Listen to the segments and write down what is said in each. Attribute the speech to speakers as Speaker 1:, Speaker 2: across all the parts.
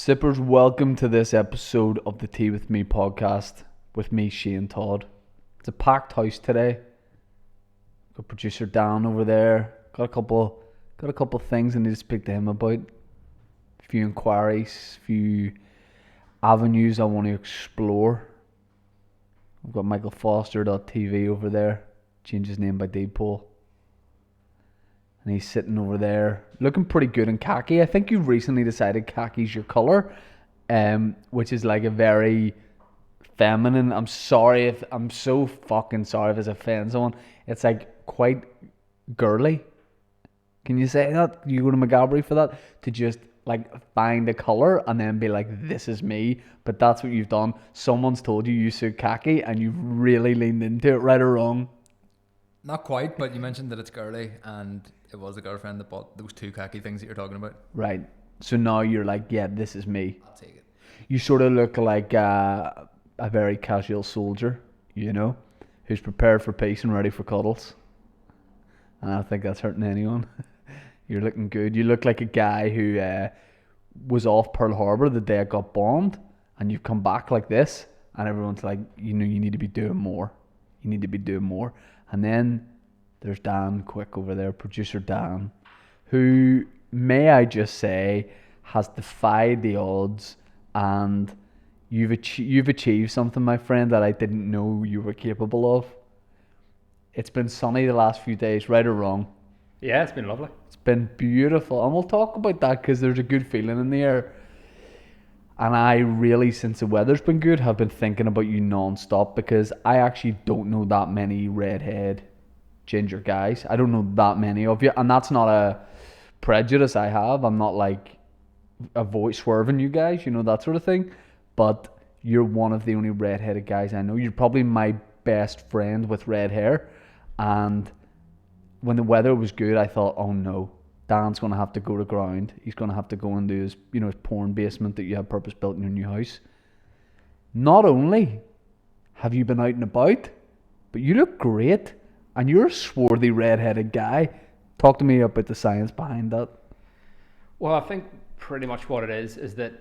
Speaker 1: Sippers, welcome to this episode of the Tea With Me podcast with me, Shane Todd. It's a packed house today. Got producer Dan over there. Got a couple things I need to speak to him about. A few inquiries, a few avenues I want to explore. I've got michaelfoster.tv over there. Changed his name by Deadpool. And he's sitting over there looking pretty good in khaki. I think you've recently decided khaki's your colour, which is like a very feminine. I'm so fucking sorry if it's offends someone. It's like quite girly. Can you say that? You go to McGabry for that? To just like find a colour and then be like, this is me. But that's what you've done. Someone's told you suit khaki and you've really leaned into it, right or wrong.
Speaker 2: Not quite, but you mentioned that it's girly, and it was the girlfriend that bought those two khaki things that you're talking about.
Speaker 1: Right. So now you're like, yeah, this is me.
Speaker 2: I'll take it.
Speaker 1: You sort of look like a very casual soldier, you know, who's prepared for peace and ready for cuddles. And I don't think that's hurting anyone. You're looking good. You look like a guy who was off Pearl Harbor the day it got bombed, and you've come back like this, and everyone's like, you know, you need to be doing more. You need to be doing more. And then there's Dan Quick over there, producer Dan, who, may I just say, has defied the odds, and you've achieved something, my friend, that I didn't know you were capable of. It's been sunny the last few days, right or wrong?
Speaker 3: Yeah, it's been lovely.
Speaker 1: It's been beautiful, and we'll talk about that because there's a good feeling in the air. And I really, since the weather's been good, have been thinking about you non-stop because I actually don't know that many redhead ginger guys. I don't know that many of you, and that's not a prejudice I have. I'm not like avoid swerving you guys, you know, that sort of thing. But you're one of the only redheaded guys I know. You're probably my best friend with red hair. And when the weather was good, I thought, oh no, Dan's going to have to go to ground. He's going to have to go into his, you know, his porn basement that you have purpose built in your new house. Not only have you been out and about, but you look great. And you're a swarthy redheaded guy. Talk to me about the science behind that.
Speaker 3: Well, I think pretty much what it is that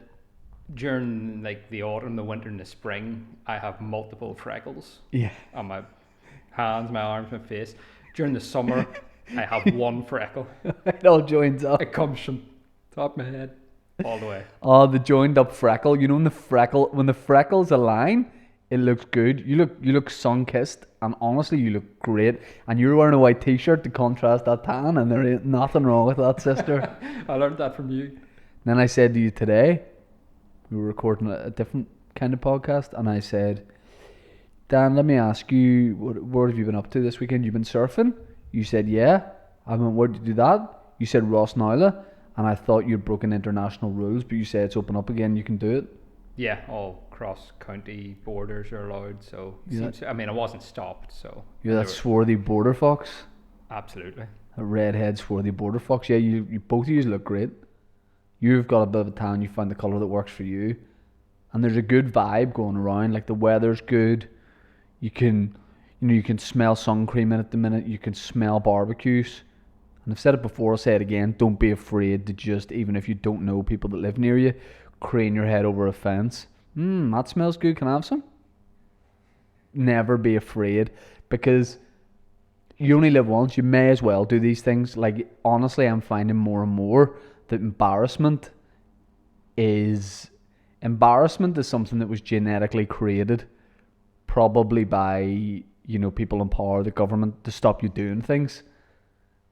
Speaker 3: during like the autumn, the winter, and the spring, I have multiple freckles.
Speaker 1: Yeah.
Speaker 3: On my hands, my arms, my face. During the summer, I have one freckle.
Speaker 1: It all joins up.
Speaker 3: It comes from top of my head all the way.
Speaker 1: Oh, the joined up freckle. You know when the freckles align, it looks good. You look sun kissed, and honestly, you look great. And you're wearing a white t-shirt to contrast that tan, and there ain't nothing wrong with that, sister.
Speaker 3: I learned that from you.
Speaker 1: Then I said to you today, we were recording a different kind of podcast, and I said, Dan, let me ask you, what have you been up to this weekend? You've been surfing? You said, yeah. I went, where did you do that? You said Ross Nowla, and I thought you'd broken international rules, but you said it's open up again, you can do it.
Speaker 3: Yeah, all cross-county borders are allowed, so I mean, I wasn't stopped, so...
Speaker 1: You're that swarthy border fox?
Speaker 3: Absolutely.
Speaker 1: A redhead swarthy border fox. Yeah, you both of you look great. You've got a bit of a tan, you found the colour that works for you. And there's a good vibe going around, like the weather's good. You can smell sun cream in at the minute, you can smell barbecues. And I've said it before, I'll say it again, don't be afraid to just, even if you don't know people that live near you, crane your head over a fence. That smells good, can I have some? Never be afraid, because you only live once. You may as well do these things. Like, honestly, I'm finding more and more that embarrassment is something that was genetically created, probably by, you know, people in power, the government, to stop you doing things.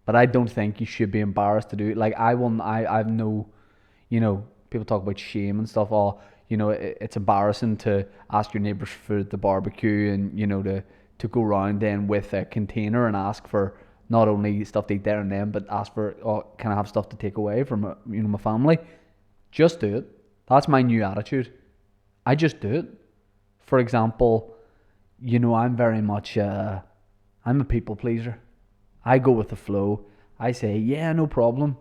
Speaker 1: But I don't think you should be embarrassed to do it. Like, I've no, you know, people talk about shame and stuff. Oh, you know, it's embarrassing to ask your neighbours for food at the barbecue, and, you know, to go around then with a container and ask for not only stuff to eat there and then, but ask for, oh, can I have stuff to take away from, you know, my family? Just do it. That's my new attitude. I just do it. For example, you know, I'm very much, I'm a people pleaser. I go with the flow. I say, yeah, no problem,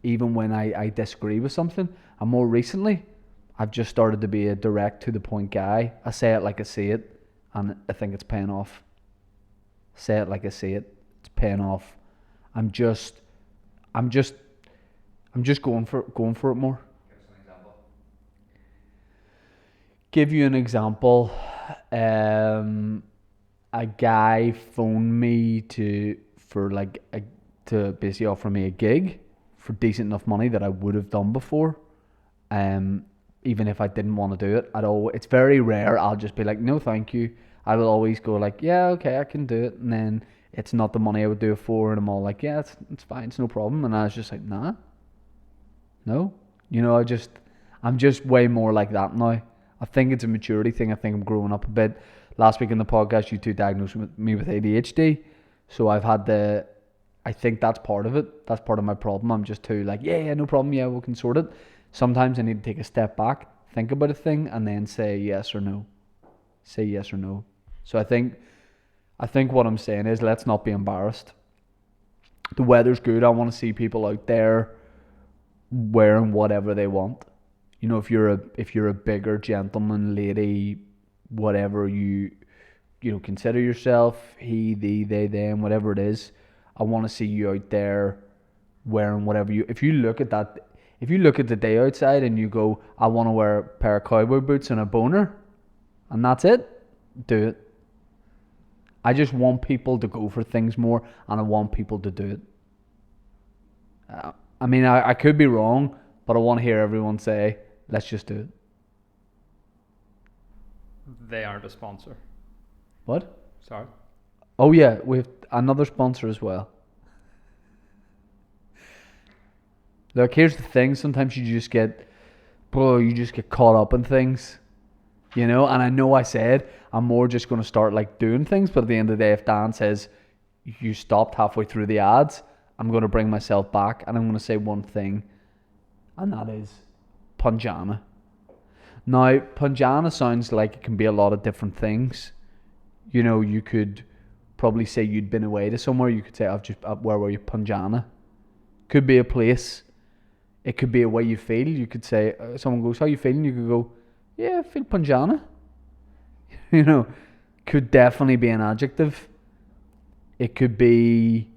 Speaker 1: even when I disagree with something. And more recently, I've just started to be a direct to the point guy. I say it like I see it, and I think it's paying off. Say it like I see it, it's paying off. I'm just going for it more.
Speaker 2: Give us an example.
Speaker 1: give you an example. A guy phoned me to basically offer me a gig for decent enough money that I would have done before. Even if I didn't want to do it at all. It's very rare I'll just be like, no thank you. I will always go like, yeah, okay, I can do it, and then it's not the money I would do it for, and I'm all like, yeah, it's fine, it's no problem. And I was just like, nah, no. I'm just way more like that now. I think it's a maturity thing. I think I'm growing up a bit. Last week in the podcast, you two diagnosed me with ADHD. So I think that's part of it. That's part of my problem. I'm just too like, yeah, no problem. Yeah, we can sort it. Sometimes I need to take a step back, think about a thing, and then say yes or no. Say yes or no. So I think what I'm saying is, let's not be embarrassed. The weather's good. I want to see people out there wearing whatever they want. If you're a bigger gentleman, lady, whatever you consider yourself, he, thee, they, them, whatever it is, I want to see you out there wearing whatever you. If you look at the day outside and you go, I want to wear a pair of cowboy boots and a boner, and that's it, do it. I just want people to go for things more, and I want people to do it. I could be wrong, but I want to hear everyone say, let's just do it.
Speaker 3: They aren't a sponsor.
Speaker 1: What?
Speaker 3: Sorry.
Speaker 1: Oh yeah, we have another sponsor as well. Look, here's the thing. Sometimes you just get caught up in things, and I know I said I'm more just going to start like doing things, but at the end of the day, if Dan says you stopped halfway through the ads, I'm going to bring myself back, and I'm going to say one thing, and that is Punjana. Now, Punjana sounds like it can be a lot of different things. You could probably say you'd been away to somewhere. You could say, where were you? Punjana. Could be a place. It could be a way you feel. You could say, someone goes, how you feeling? You could go, yeah, I feel Punjana. Could definitely be an adjective. It could be,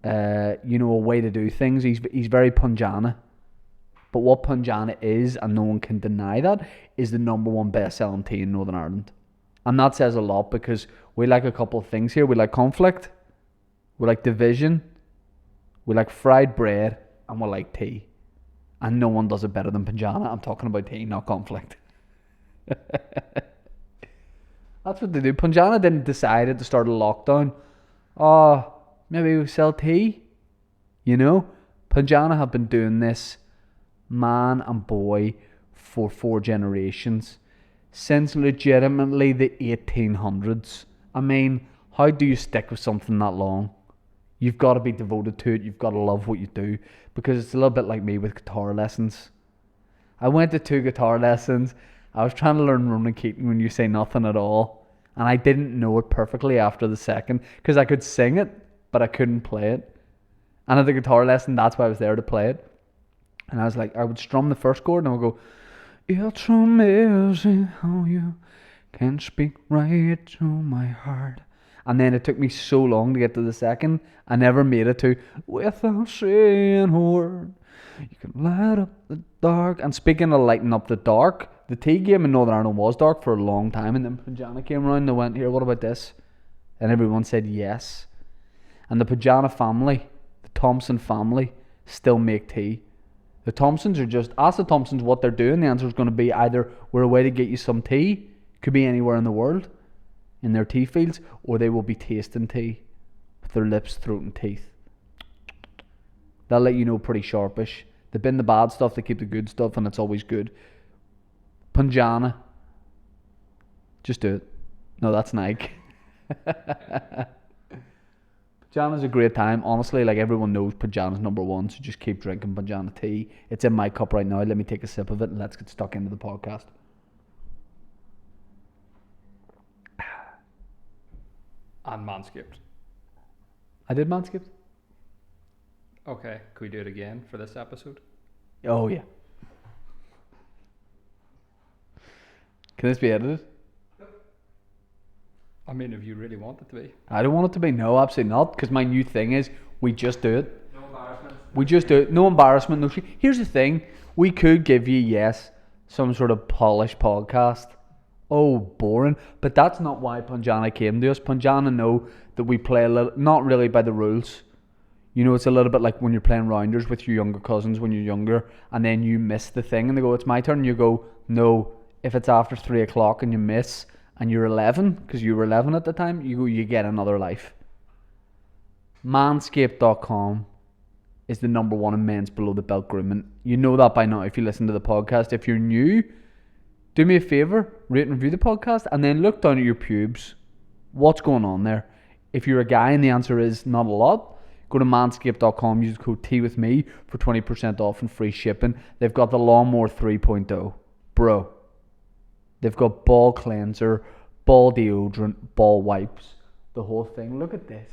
Speaker 1: a way to do things. He's very Punjana. But what Punjana is, and no one can deny that, is the number one best-selling tea in Northern Ireland. And that says a lot, because we like a couple of things here. We like conflict, we like division, we like fried bread, and we like tea. And no one does it better than Punjana. I'm talking about tea, not conflict. That's what they do. Punjana didn't decide at the start of lockdown, maybe we sell tea. Punjana have been doing this, man and boy, for 4 generations. Since legitimately the 1800s. How do you stick with something that long? You've got to be devoted to it. You've got to love what you do. Because it's a little bit like me with guitar lessons. I went to 2 guitar lessons. I was trying to learn Ronan Keating When You Say Nothing at All. And I didn't know it perfectly after the second. Because I could sing it, but I couldn't play it. And at the guitar lesson, that's why I was there to play it. And I was like, I would strum the first chord and I would go, it's amazing how you can speak right to my heart. And then it took me so long to get to the second, I never made it to without saying a word. You can light up the dark. And speaking of lighting up the dark, the tea game in Northern Ireland was dark for a long time. And then Punjana came around and they went, here, what about this? And everyone said yes. And the Punjana family, the Thompson family, still make tea. The Thompsons are just, ask the Thompsons what they're doing. The answer is going to be either we're a way to get you some tea, could be anywhere in the world, in their tea fields, or they will be tasting tea with their lips, throat and teeth. They'll let you know pretty sharpish. They bin the bad stuff, they keep the good stuff, and it's always good. Punjana. Just do it. No, that's Nike. Punjana's a great time. Honestly, like everyone knows Punjana's number one, so just keep drinking Punjana tea. It's in my cup right now. Let me take a sip of it and let's get stuck into the podcast.
Speaker 3: And Manscaped.
Speaker 1: I did Manscaped?
Speaker 3: Okay, can we do it again for this episode?
Speaker 1: Oh, yeah. Can this be edited?
Speaker 3: If you really want it to be.
Speaker 1: I don't want it to be. No, absolutely not. Because my new thing is we just do it. No embarrassment. We just do it. No embarrassment. No. Here's the thing. We could give you, yes, some sort of polished podcast. Oh, boring. But that's not why Punjana came to us. Punjana know that we play a little, not really by the rules. You know, it's a little bit like when you're playing rounders with your younger cousins when you're younger, and then you miss the thing, and they go, "It's my turn." And you go, "No." If it's after 3 o'clock and you miss, and you're 11, because you were 11 at the time, you go, you get another life. Manscaped.com is the number one in men's below the belt grooming. You know that by now if you listen to the podcast. If you're new, do me a favour, rate and review the podcast, and then look down at your pubes. What's going on there? If you're a guy and the answer is not a lot, go to manscaped.com, use the code teawithme for 20% off and free shipping. They've got the Lawnmower 3.0. Bro. They've got ball cleanser, ball deodorant, ball wipes, the whole thing. Look at this.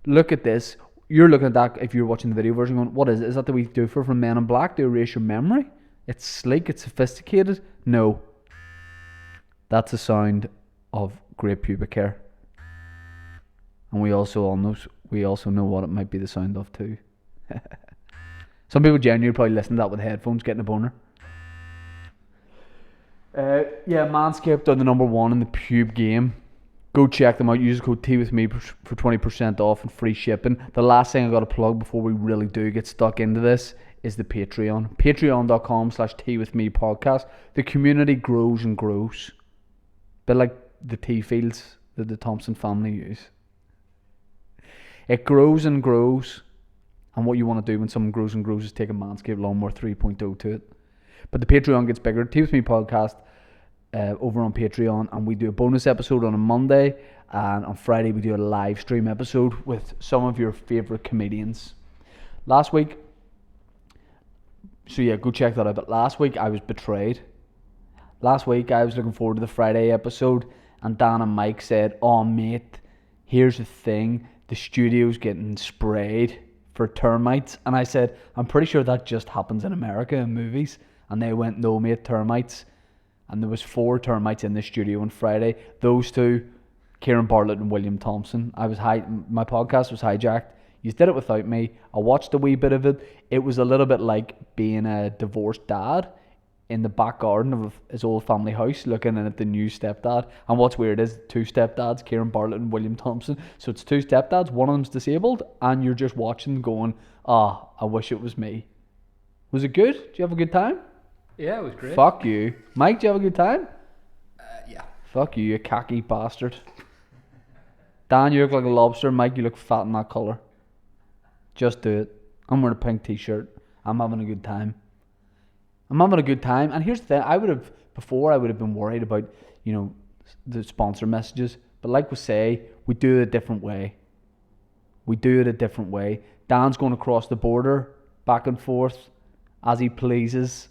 Speaker 1: Look at this. You're looking at that if you're watching the video version going, what is it? Is that the wee doofer from Men in Black to erase your memory? It's sleek, it's sophisticated. No. That's the sound of great pubic hair. And we also know what it might be the sound of too. Some people genuinely probably listen to that with headphones, getting a boner. Yeah, Manscaped are the number one in the pube game. Go check them out. Use the code teawithme for 20% off and free shipping. The last thing I got to plug before we really do get stuck into this is the Patreon. Patreon.com/teawithmepodcast. The community grows and grows. Bit like the tea fields that the Thompson family use. It grows and grows. And what you want to do when someone grows and grows is take a Manscaped Lawnmower 3.0 to it. But the Patreon gets bigger. Tea With Me podcast over on Patreon, and we do a bonus episode on a Monday, and on Friday we do a live stream episode with some of your favourite comedians. Last week, so yeah, go check that out. But last week I was betrayed. Last week I was looking forward to the Friday episode, and Dan and Mike said, "Oh mate, here's the thing, the studio's getting sprayed for termites." And I said, "I'm pretty sure that just happens in America in movies." And they went, "No mate, termites." And there was 4 termites in the studio on Friday. Those two, Kieran Bartlett and William Thompson. My podcast was hijacked. You did it without me. I watched a wee bit of it. It was a little bit like being a divorced dad in the back garden of his old family house, looking at the new stepdad. And what's weird is 2 stepdads, Kieran Bartlett and William Thompson. So it's 2 stepdads, one of them's disabled, and you're just watching going, I wish it was me. Was it good? Did you have a good time?
Speaker 3: Yeah, it was great.
Speaker 1: Fuck you. Mike, do you have a good time?
Speaker 2: Yeah.
Speaker 1: Fuck you, you cocky bastard. Dan, you look like a lobster. Mike, you look fat in that colour. Just do it. I'm wearing a pink t-shirt. I'm having a good time. And here's the thing. I would have been worried about, the sponsor messages. But like we say, we do it a different way. Dan's going across the border, back and forth, as he pleases.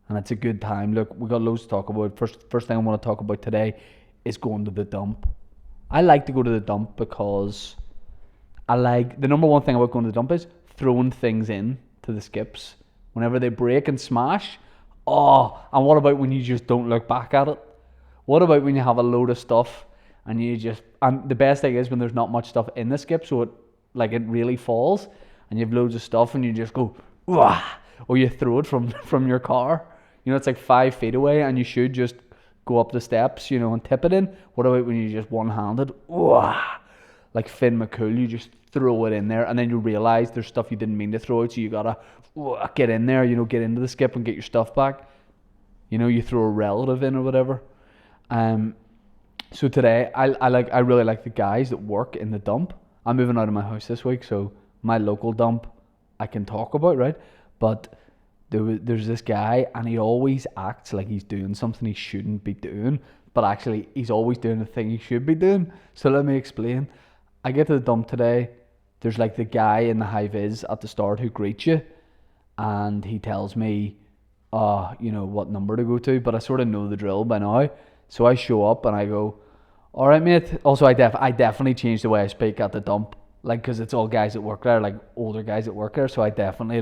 Speaker 1: And it's a good time. Look, we got loads to talk about. First thing I want to talk about today is going to the dump. I like to go to the dump because the number one thing about going to the dump is throwing things in to the skips. Whenever they break and smash. And what about when you just don't look back at it? What about when you have a load of stuff and and the best thing is when there's not much stuff in the skip, so it really falls, and you have loads of stuff and you just go, wah, or you throw it from your car. It's like 5 feet away and you should just go up the steps, and tip it in. What about when you just one-handed, wah, like Finn McCool, you just throw it in there, and then you realise there's stuff you didn't mean to throw out, so you gotta get in there, get into the skip and get your stuff back. You throw a relative in or whatever. So today, I really like the guys that work in the dump. I'm moving out of my house this week, so my local dump I can talk about, right? But there's this guy, and he always acts like he's doing something he shouldn't be doing, but actually he's always doing the thing he should be doing. So let me explain. I get to the dump today. There's like the guy in the high vis at the start who greets you, and he tells me, what number to go to, but I sort of know the drill by now. So I show up and I go, "All right, mate." Also, I definitely changed the way I speak at the dump, because it's all guys that work there, older guys that work there. So I definitely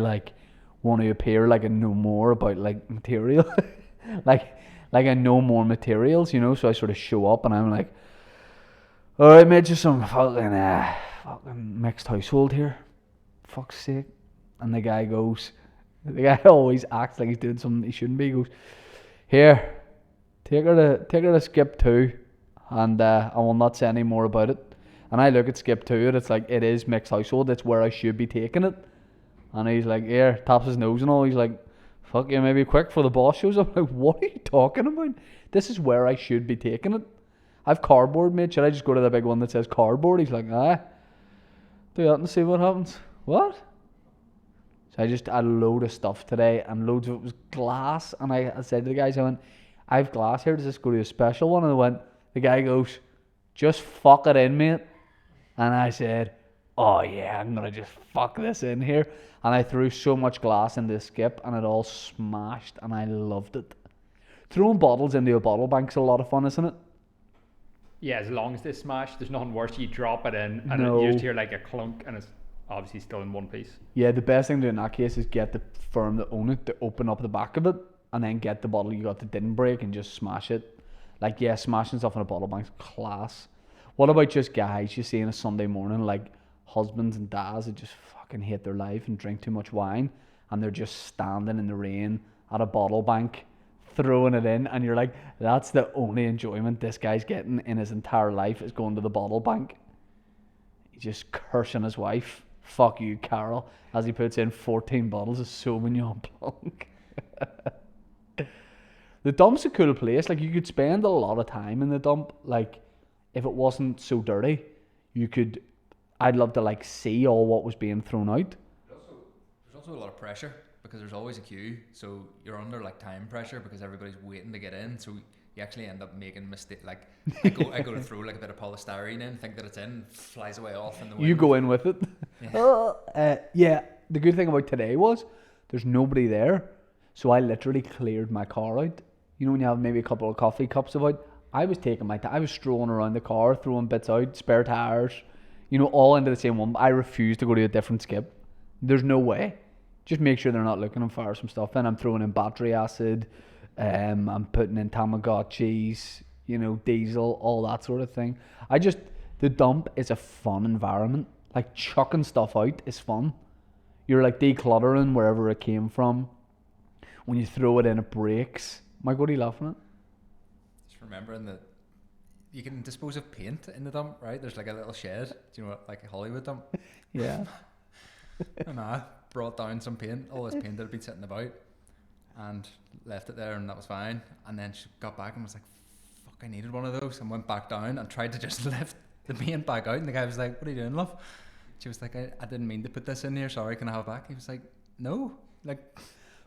Speaker 1: want to appear like I know more about material, like I know more materials, So I sort of show up and I'm like, "All right, mate, just some fucking mixed household here, fuck's sake." And the guy goes, The guy always acts like he's doing something he shouldn't be. He goes, here, take her to skip 2, and I will not say any more about it. And I look at skip 2, and it's like, it is mixed household. It's where I should be taking it. And he's like, here, taps his nose and all. He's like, fuck you, maybe quick for the boss shows up. I'm like, what are you talking about? This is where I should be taking it. I've cardboard, mate. Should I just go to the big one that says cardboard? He's like, aye. Do that and see what happens. What? So I just had a load of stuff today, and loads of it was glass. And I said to the guys, I went, I have glass here. Does this go to a special one? And the guy goes, just fuck it in, mate. And I said, oh yeah, I'm going to just fuck this in here. And I threw so much glass into the skip, and it all smashed, and I loved it. Throwing bottles into a bottle bank's a lot of fun, isn't it?
Speaker 3: Yeah, as long as they smash, there's nothing worse. You drop it in, and
Speaker 1: No.
Speaker 3: you just hear like a clunk, and it's obviously still in one piece.
Speaker 1: Yeah, the best thing to do in that case is get the firm that own it to open up the back of it, and then get the bottle you got that didn't break and just smash it. Like, yeah, smashing stuff in a bottle bank's class. What about just guys you see on a Sunday morning, like husbands and dads that just fucking hate their life and drink too much wine, and they're just standing in the rain at a bottle bank throwing it in, and you're like, that's the only enjoyment this guy's getting in his entire life, is going to the bottle bank. He's just cursing his wife. Fuck you, Carol, as he puts in 14 bottles of Sauvignon Blanc. The dump's a cool place. Like, you could spend a lot of time in the dump. Like, if it wasn't so dirty, I'd love to like see all what was being thrown out.
Speaker 2: There's also a lot of pressure, because there's always a queue, so you're under like time pressure because everybody's waiting to get in, so you actually end up making mistakes. Like, I go to throw like a bit of polystyrene in, think that it's in, flies away off in the wind.
Speaker 1: You go in with it. Yeah. The good thing about today was there's nobody there, so I literally cleared my car out. You know, when you have maybe a couple of coffee cups about, I was taking my time. I was strolling around the car, throwing bits out, spare tires, you know, all into the same one. I refuse to go to a different skip. There's no way. Just make sure they're not looking and fire some stuff in. I'm throwing in battery acid. I'm putting in Tamagotchis, you know, diesel, all that sort of thing. The dump is a fun environment. Like, chucking stuff out is fun. You're like decluttering wherever it came from. When you throw it in, it breaks. Mike, what are you laughing at?
Speaker 2: Just remembering that you can dispose of paint in the dump, right? There's like a little shed. Do you know what, like a Hollywood dump?
Speaker 1: Yeah.
Speaker 2: And I brought down some paint, all this paint that had been sitting about, and left it there, and that was fine. And then she got back and was like, fuck, I needed one of those, and went back down and tried to just lift the paint back out, and the guy was like, what are you doing, love? She was like, I didn't mean to put this in here, sorry, can I have it back? He was like, no, like,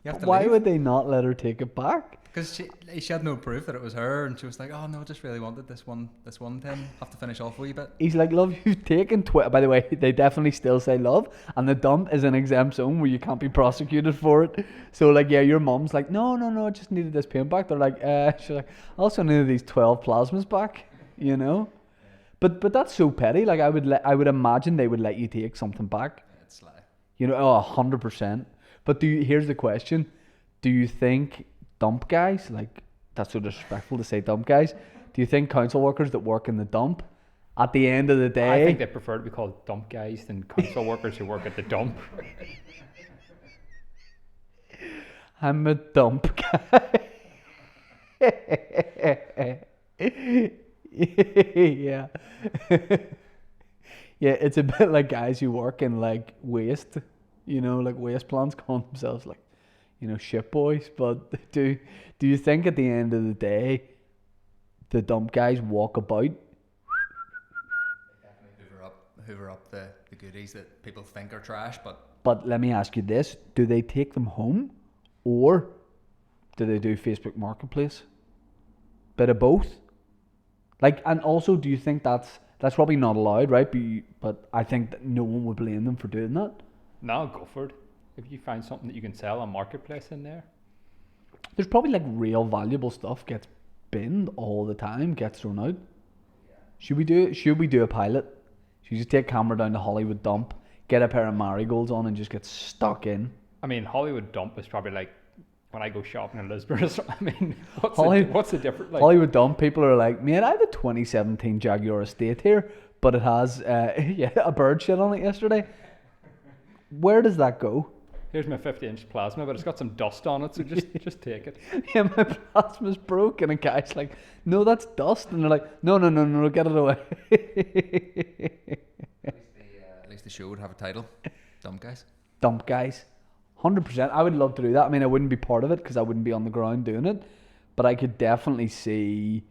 Speaker 2: you have to
Speaker 1: Why
Speaker 2: leave.
Speaker 1: would they not let her take it back?
Speaker 2: Because she had no proof that it was her, and she was like, oh no, I just really wanted this one tin, have to finish off a wee bit.
Speaker 1: He's like, love, you've taken by the way, they definitely still say love, and the dump is an exempt zone where you can't be prosecuted for it. So like, yeah, your mum's like, no, I just needed this paint back. They're like, she's like, I also needed these 12 plasmas back, you know. But that's so petty. Like, I would imagine they would let you take something back.
Speaker 2: Yeah, it's sly.
Speaker 1: You know, 100%. But here's the question: do you think dump guys, like, that's so disrespectful to say dump guys, do you think council workers that work in the dump, at the end of the day,
Speaker 3: I think they prefer to be called dump guys than council workers who work at the dump.
Speaker 1: I'm a dump guy. Yeah. Yeah, it's a bit like guys who work in like waste, you know, like waste plants, call themselves like, you know, shit boys. But do you think at the end of the day the dump guys walk about?
Speaker 2: Hoover up the goodies that people think are trash,
Speaker 1: But let me ask you this, do they take them home, or do they do Facebook Marketplace? Bit of both. Like, and also, do you think that's probably not allowed, right? But I think that no one would blame them for doing that.
Speaker 3: No, go for it. If you find something that you can sell on Marketplace in there.
Speaker 1: There's probably like real valuable stuff gets binned all the time, gets thrown out. Should we do a pilot? Should we just take camera down to Hollywood dump, get a pair of marigolds on, and just get stuck in?
Speaker 3: I mean, Hollywood dump is probably like when I go shopping in Lisbon or something. I mean, what's the difference? Like,
Speaker 1: Hollywood dump, people are like, man, I have a 2017 Jaguar Estate here, but it has a bird shit on it yesterday. Where does that go?
Speaker 3: Here's my 50-inch plasma, but it's got some dust on it, so just take it.
Speaker 1: Yeah, my plasma's broke, and a guy's like, no, that's dust, and they're like, no, get it away.
Speaker 2: At least the show would have a title. Dumb Guys.
Speaker 1: Dump guys, 100%. I would love to do that. I mean, I wouldn't be part of it because I wouldn't be on the ground doing it, but I could definitely see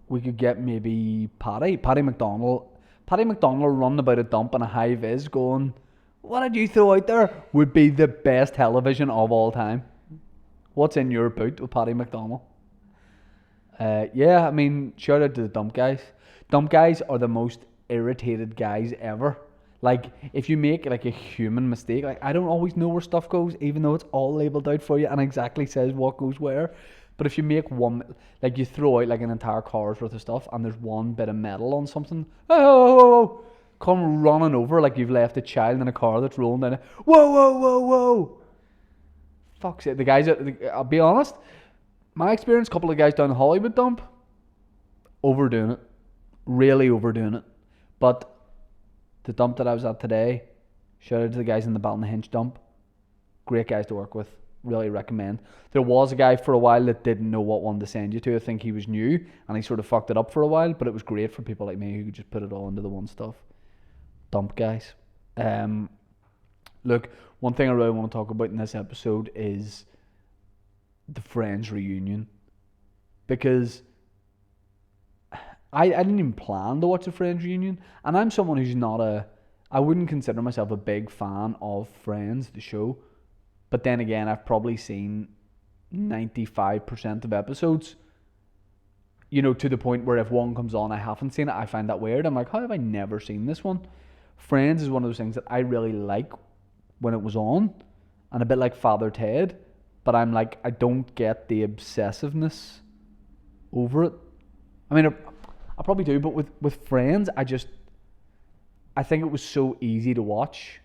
Speaker 1: we could get maybe Paddy McDonald running about a dump in a high vis going, what did you throw out there? Would be the best television of all time. What's in your boot with Paddy McDonald? Yeah, I mean, shout out to the dump guys. Dump guys are the most irritated guys ever. Like, if you make like a human mistake, like I don't always know where stuff goes, even though it's all labelled out for you and exactly says what goes where. But if you make one, like you throw out like an entire car's worth of stuff and there's one bit of metal on something, oh, come running over like you've left a child in a car that's rolling down it. Whoa. Fuck's it. The guys, I'll be honest, my experience, a couple of guys down the Hollywood dump, overdoing it. Really overdoing it. But the dump that I was at today, shout out to the guys in the Ballinhinch dump. Great guys to work with. Really recommend. There was a guy for a while that didn't know what one to send you to. I think he was new and he sort of fucked it up for a while, but it was great for people like me who could just put it all into the one stuff. Dump guys. Look, one thing I really want to talk about in this episode is the Friends reunion, because I didn't even plan to watch the Friends reunion, and I'm someone who's I wouldn't consider myself a big fan of Friends, the show, but then again, I've probably seen 95% of episodes, you know, to the point where if one comes on I haven't seen it, I find that weird. I'm like, how have I never seen this one? Friends is one of those things that I really like when it was on, and a bit like Father Ted, but I'm like, I don't get the obsessiveness over it. I mean, I probably do, but with Friends, I think it was so easy to watch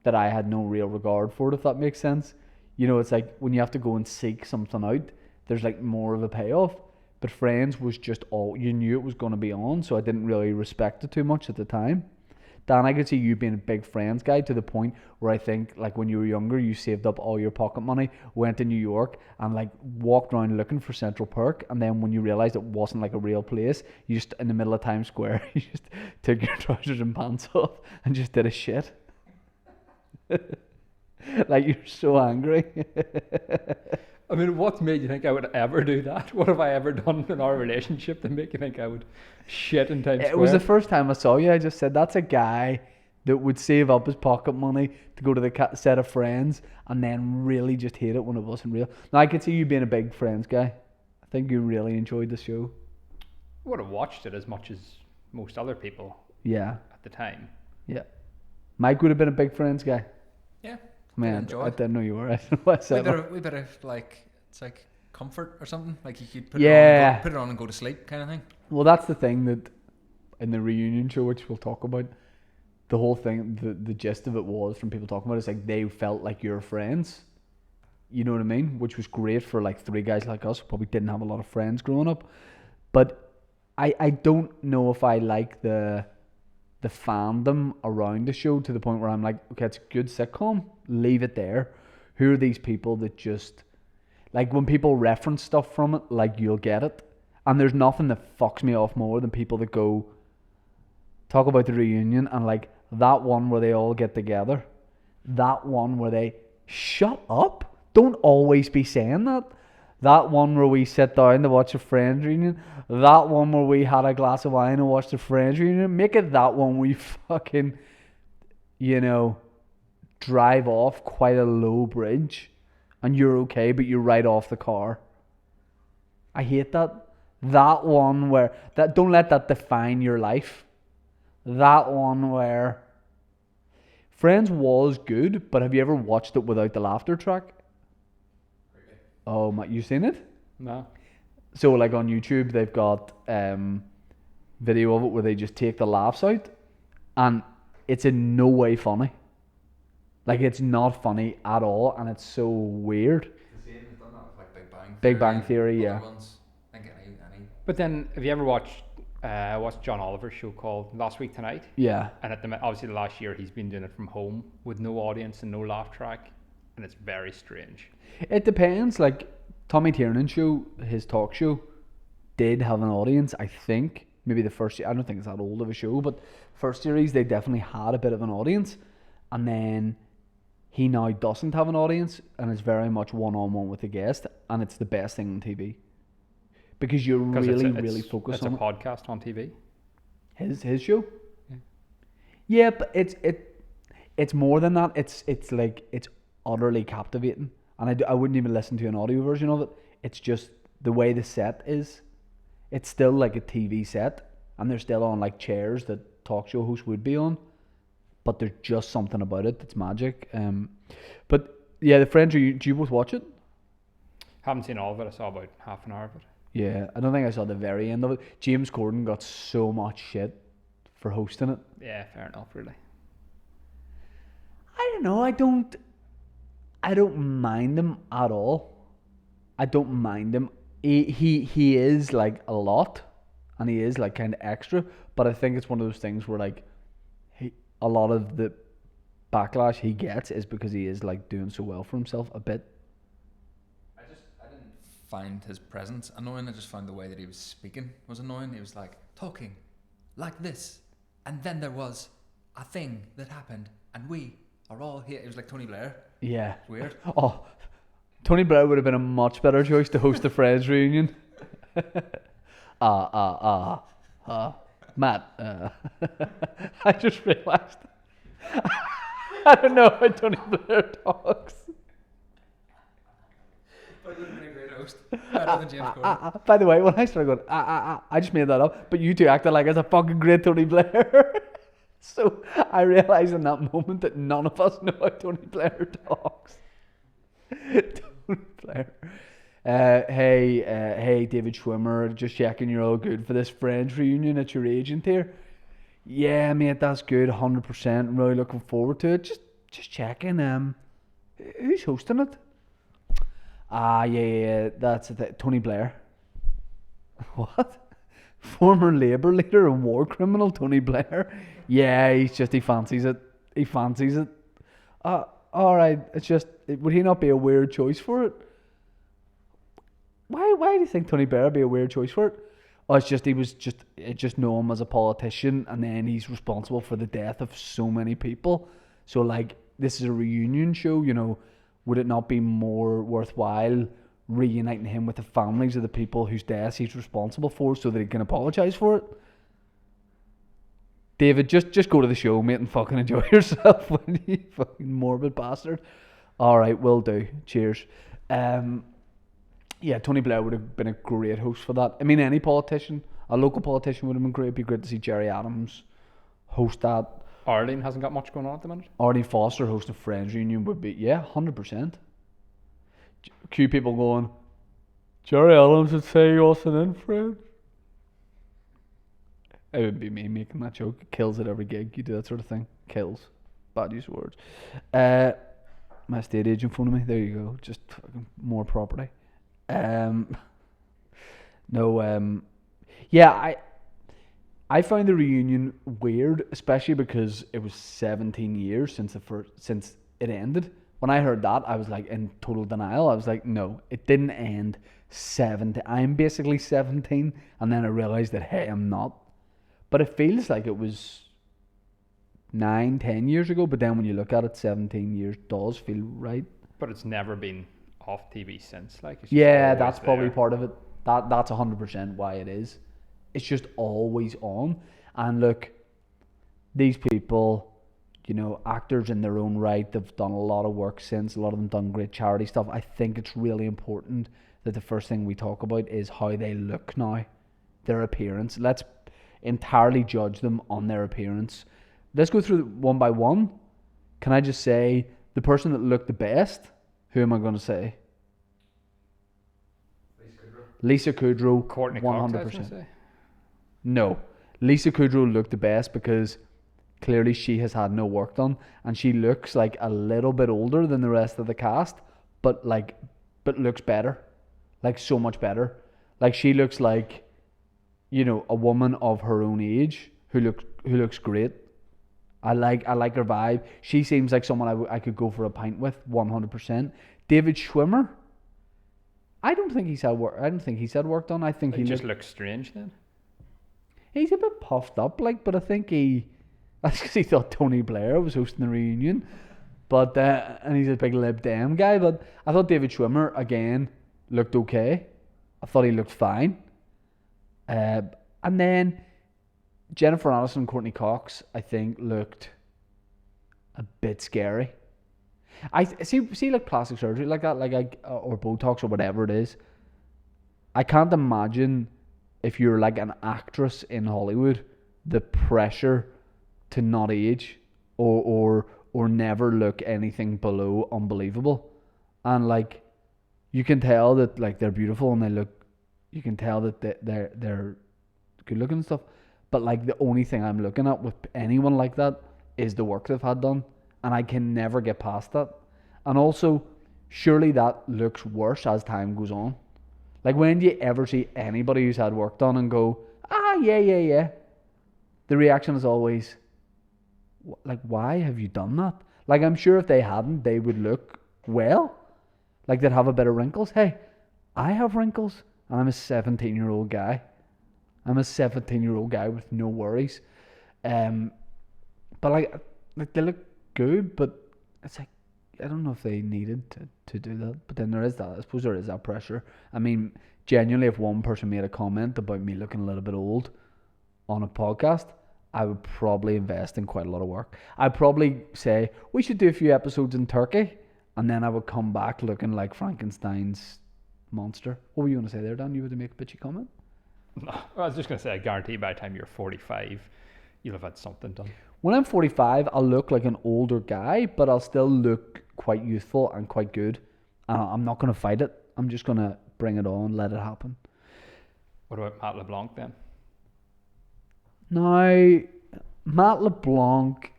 Speaker 1: that I had no real regard for it, if that makes sense. You know, it's like when you have to go and seek something out, there's like more of a payoff. But Friends was just all, you knew it was going to be on, so I didn't really respect it too much at the time. Dan, I could see you being a big Friends guy to the point where I think, like, when you were younger, you saved up all your pocket money, went to New York, and, like, walked around looking for Central Park, and then when you realised it wasn't, like, a real place, you just, in the middle of Times Square, you just took your trousers and pants off and just did a shit. Like, you're so angry.
Speaker 3: I mean, what made you think I would ever do that? What have I ever done in our relationship to make you think I would shit in Times Square?
Speaker 1: It was the first time I saw you. I just said, that's a guy that would save up his pocket money to go to the set of Friends and then really just hate it when it wasn't real. Now, I could see you being a big Friends guy. I think you really enjoyed the show.
Speaker 3: I would have watched it as much as most other people.
Speaker 1: Yeah.
Speaker 3: At the time.
Speaker 1: Yeah. Mike would have been a big Friends guy.
Speaker 2: Yeah.
Speaker 1: Man, I didn't know you were. I don't know what I said.
Speaker 2: We better like, it's like comfort or something. Like you could put it on and go to sleep kind of thing.
Speaker 1: Well, that's the thing, that in the reunion show, which we'll talk about, the whole thing, the gist of it was, from people talking about it, it's like they felt like you're friends. You know what I mean? Which was great for like three guys like us who probably didn't have a lot of friends growing up. But I don't know if I like the fandom around the show to the point where I'm like, okay, it's a good sitcom, leave it there. Who are these people that just, like, when people reference stuff from it, like, you'll get it. And there's nothing that fucks me off more than people that go talk about the reunion and like that one where they all get together, that one where they shut up, don't always be saying that one where we sit down to watch a Friends reunion, that one where we had a glass of wine and watched a Friends reunion, make it that one where you fucking, you know, drive off quite a low bridge and you're okay but you're right off the car. I hate that. That one where, that, don't let that define your life. That one where Friends was good, but have you ever watched it without the laughter track? Oh my, you seen it?
Speaker 3: No.
Speaker 1: So like on YouTube they've got video of it where they just take the laughs out, and it's in no way funny. Like, it's not funny at all, and it's so weird.
Speaker 2: The same as done that with like Big Bang Theory.
Speaker 1: Big Bang Theory, yeah.
Speaker 2: Ones. I think any.
Speaker 3: But then, have you ever watched What's John Oliver's show called? Last Week Tonight.
Speaker 1: Yeah.
Speaker 3: And obviously the last year he's been doing it from home with no audience and no laugh track, and it's very strange.
Speaker 1: It depends. Like Tommy Tiernan's show, his talk show, did have an audience. I think maybe the first year. I don't think it's that old of a show, but first series they definitely had a bit of an audience, and then he now doesn't have an audience, and it's very much one-on-one with the guest, and it's the best thing on TV because you're really focused on
Speaker 3: it. It's a podcast on TV.
Speaker 1: His show. Yeah, but it's more than that. It's like it's utterly captivating, and I wouldn't even listen to an audio version of it. It's just the way the set is. It's still like a TV set, and they're still on like chairs that talk show hosts would be on, but there's just something about it that's magic. But yeah, the Friends. Do you both watch it?
Speaker 3: Haven't seen all of it. I saw about half an hour of it.
Speaker 1: Yeah, I don't think I saw the very end of it. James Corden got so much shit for hosting it.
Speaker 3: Yeah, fair enough, really.
Speaker 1: I don't know. I don't mind him at all. I don't mind him. He is like a lot, and he is like kind of extra. But I think it's one of those things where like a lot of the backlash he gets is because he is like doing so well for himself a bit.
Speaker 2: I didn't find his presence annoying. I just found the way that he was speaking was annoying. He was like talking like this, and then there was a thing that happened, and we are all here. It was like Tony Blair.
Speaker 1: Yeah.
Speaker 2: It's weird.
Speaker 1: Oh, Tony Blair would have been a much better choice to host the Friends reunion. Matt. I just realised. I don't know how Tony Blair talks.
Speaker 2: But he would have been a great host. Better than James Corden.
Speaker 1: By the way, when I started going, I just made that up, but you two acted like it's a fucking great Tony Blair. So I realised in that moment that none of us know how Tony Blair talks. Tony Blair. Hey, David Schwimmer, just checking you're all good for this Friends reunion at your agent here. Yeah, mate, that's good, 100%. I'm really looking forward to it. Just checking. Who's hosting it? Yeah, that's it. Tony Blair. What? Former Labour leader and war criminal Tony Blair. Yeah, he fancies it. He fancies it. All right. It's just, would he not be a weird choice for it? Why do you think Tony Blair would be a weird choice for it? Oh, it's just just know him as a politician, and then he's responsible for the death of so many people. So like, this is a reunion show. You know, would it not be more worthwhile reuniting him with the families of the people whose deaths he's responsible for, so that he can apologise for it? David, just go to the show, mate, and fucking enjoy yourself, when you fucking morbid bastard. All right, will do. Cheers. Yeah, Tony Blair would have been a great host for that. I mean, any politician, a local politician would have been great. It'd be great to see Jerry Adams host that.
Speaker 3: Arlene hasn't got much going on at the minute.
Speaker 1: Arlene Foster hosting Friends reunion would be, yeah, 100%. Cue people going, Jerry Adams would say he wasn't in Friends. It would be me making that joke. It kills at every gig. You do that sort of thing. Kills. Bad use of words. My estate agent phoning me. There you go. Just fucking more property. Yeah, I found the reunion weird, especially because it was 17 years since since it ended. When I heard that, I was like in total denial. I was like, no, it didn't end 17. I'm basically 17, and then I realized that, hey, I'm not. But it feels like it was 9-10 years ago, but then when you look at it, 17 years does feel right.
Speaker 3: But it's never been off TV since. Like, it's
Speaker 1: yeah, that's probably part of it. That's 100% why it is. It's just always on. And look, these people, you know, actors in their own right, they've done a lot of work since. A lot of them done great charity stuff. I think it's really important that the first thing we talk about is how they look now, their appearance. Let's entirely judge them on their appearance. Let's go through one by one. Can I just say the person that looked the best? Who am I going to say? Lisa Kudrow.
Speaker 3: Courtney
Speaker 1: 100%.
Speaker 3: Cox, I was gonna say.
Speaker 1: No, Lisa Kudrow looked the best because clearly she has had no work done, and she looks like a little bit older than the rest of the cast, but looks better, like so much better. Like she looks like you know, a woman of her own age who looks great. I like her vibe. She seems like someone I could go for a pint with 100%. David Schwimmer. I don't think he's had work. I don't think he's had work done. I think he
Speaker 3: just looks strange then.
Speaker 1: He's a bit puffed up, like, but I think that's because he thought Tony Blair was hosting the reunion. But and he's a big Lib Dem guy. But I thought David Schwimmer again looked okay. I thought he looked fine. And then Jennifer Aniston and Courtney Cox, I think, looked a bit scary. I see like plastic surgery like that, or Botox or whatever it is. I can't imagine if you're like an actress in Hollywood, the pressure to not age or never look anything below unbelievable. And like you can tell that like they're beautiful and you can tell that they're good looking and stuff. But like the only thing I'm looking at with anyone like that is the work they've had done. And I can never get past that. And also, surely that looks worse as time goes on. Like, when do you ever see anybody who's had work done and go, yeah? The reaction is always, like, why have you done that? Like, I'm sure if they hadn't, they would look well. Like, they'd have a bit of wrinkles. Hey, I have wrinkles, and I'm a 17-year-old guy. I'm a 17-year-old guy with no worries. But, like they look good, but it's like, I don't know if they needed to do that. But then there is that. I suppose there is that pressure. I mean, genuinely, if one person made a comment about me looking a little bit old on a podcast, I would probably invest in quite a lot of work. I'd probably say, we should do a few episodes in Turkey. And then I would come back looking like Frankenstein's monster. What were you going to say there, Dan? You were to make a bitchy comment?
Speaker 3: No, I was just going to say, I guarantee by the time you're 45, you'll have had something done.
Speaker 1: When I'm 45, I'll look like an older guy, but I'll still look quite youthful and quite good. And I'm not going to fight it. I'm just going to bring it on, let it happen.
Speaker 3: What about Matt LeBlanc then?
Speaker 1: Now, Matt LeBlanc,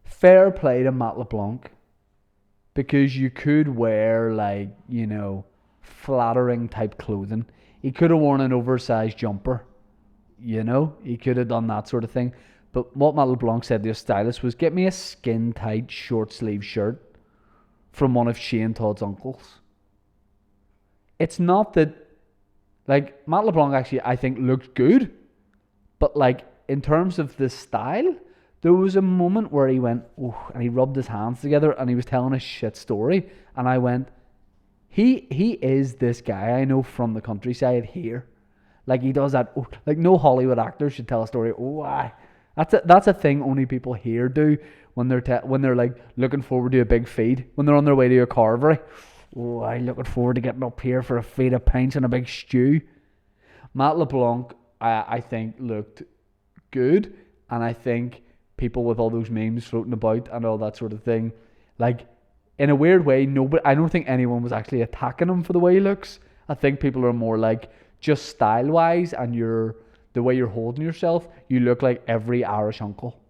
Speaker 1: fair play to Matt LeBlanc, because you could wear, like, you know, flattering type clothing. He could have worn an oversized jumper, you know, he could have done that sort of thing. But what Matt LeBlanc said to his stylist was, get me a skin tight short sleeve shirt from one of Shane Todd's uncles. It's not that, like, Matt LeBlanc actually, I think, looked good. But, like, in terms of the style, there was a moment where he went, oh, and he rubbed his hands together and he was telling a shit story. And I went, he is this guy I know from the countryside here. Like, he does that, oh, like, no Hollywood actor should tell a story. Oh, that's a thing only people here do when they're like looking forward to a big feed. When they're on their way to a carvery. Oh, I'm looking forward to getting up here for a feed of pints and a big stew. Matt LeBlanc, I think, looked good. And I think people with all those memes floating about and all that sort of thing, like, in a weird way, I don't think anyone was actually attacking him for the way he looks. I think people are more like, just style-wise and the way you're holding yourself, you look like every Irish uncle.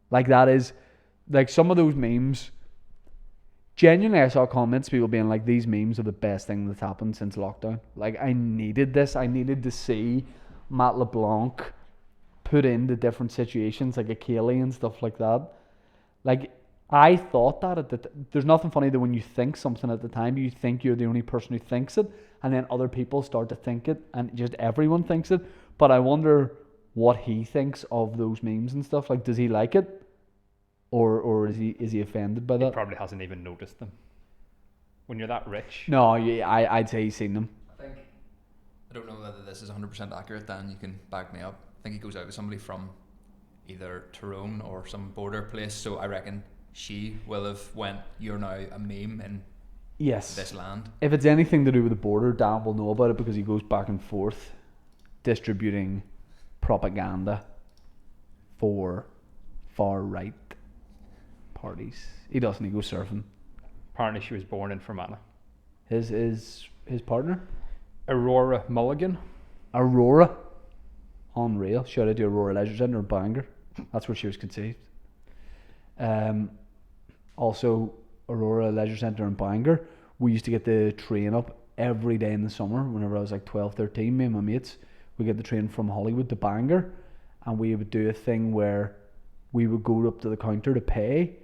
Speaker 1: Like, that is, like, some of those memes, genuinely I saw comments, people being like, these memes are the best thing that's happened since lockdown. Like, I needed this. I needed to see Matt LeBlanc put into different situations, like Achille and stuff like that. Like, I thought that there's nothing funny that when you think something at the time, you think you're the only person who thinks it, and then other people start to think it, and just everyone thinks it. But I wonder what he thinks of those memes and stuff. Like, does he like it, or is he offended by that?
Speaker 3: He probably hasn't even noticed them. When you're that rich.
Speaker 1: No, yeah, I'd say he's seen them.
Speaker 2: I don't know whether this is 100% accurate, Dan, you can back me up. I think he goes out with somebody from either Tyrone or some border place, so I reckon she will have went, you're now a meme in this land.
Speaker 1: If it's anything to do with the border, Dan will know about it because he goes back and forth distributing propaganda for far right parties. He doesn't, he goes surfing.
Speaker 3: Apparently she was born in Fermanagh.
Speaker 1: His partner?
Speaker 3: Aurora Mulligan.
Speaker 1: Aurora. Unreal. Shout out to Aurora Leisure Centre in Bangor. That's where she was conceived. Also, Aurora Leisure Centre in Bangor, we used to get the train up every day in the summer whenever I was like 12, 13, me and my mates. we get the train from Hollywood to Bangor, and we would do a thing where we would go up to the counter to pay,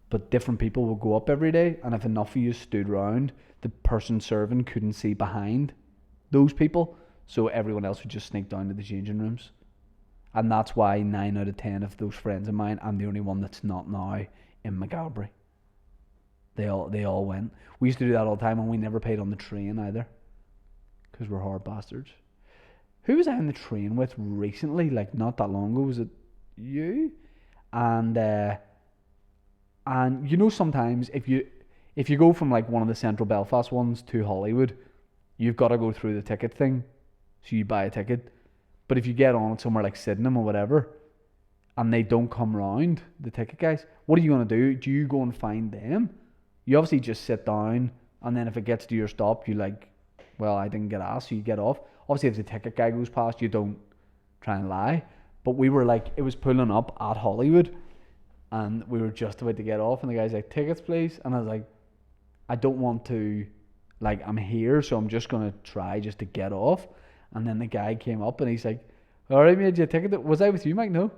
Speaker 1: but different people would go up every day, and if enough of you stood round, the person serving couldn't see behind those people, so everyone else would just sneak down to the changing rooms. And that's why 9 out of 10 of those friends of mine, I'm the only one that's not now in McGalbury. They all went. We used to do that all the time, and we never paid on the train either, because we're hard bastards. Who was I on the train with recently? Like not that long ago. Was it you? And you know, sometimes if you go from like one of the central Belfast ones to Hollywood, you've got to go through the ticket thing, so you buy a ticket. But if you get on it somewhere like Sydenham or whatever, and they don't come round, the ticket guys, what are you going to do? Do you go and find them? You obviously just sit down, and then if it gets to your stop, you like, well, I didn't get asked, so you get off. Obviously, if the ticket guy goes past, you don't try and lie. But we were like, it was pulling up at Hollywood, and we were just about to get off, and the guy's like, tickets please. And I was like, I don't want to, like, I'm here, so I'm just going to try just to get off. And then the guy came up and he's like, all right, mate, you a ticket? Was I with you, Mike? No.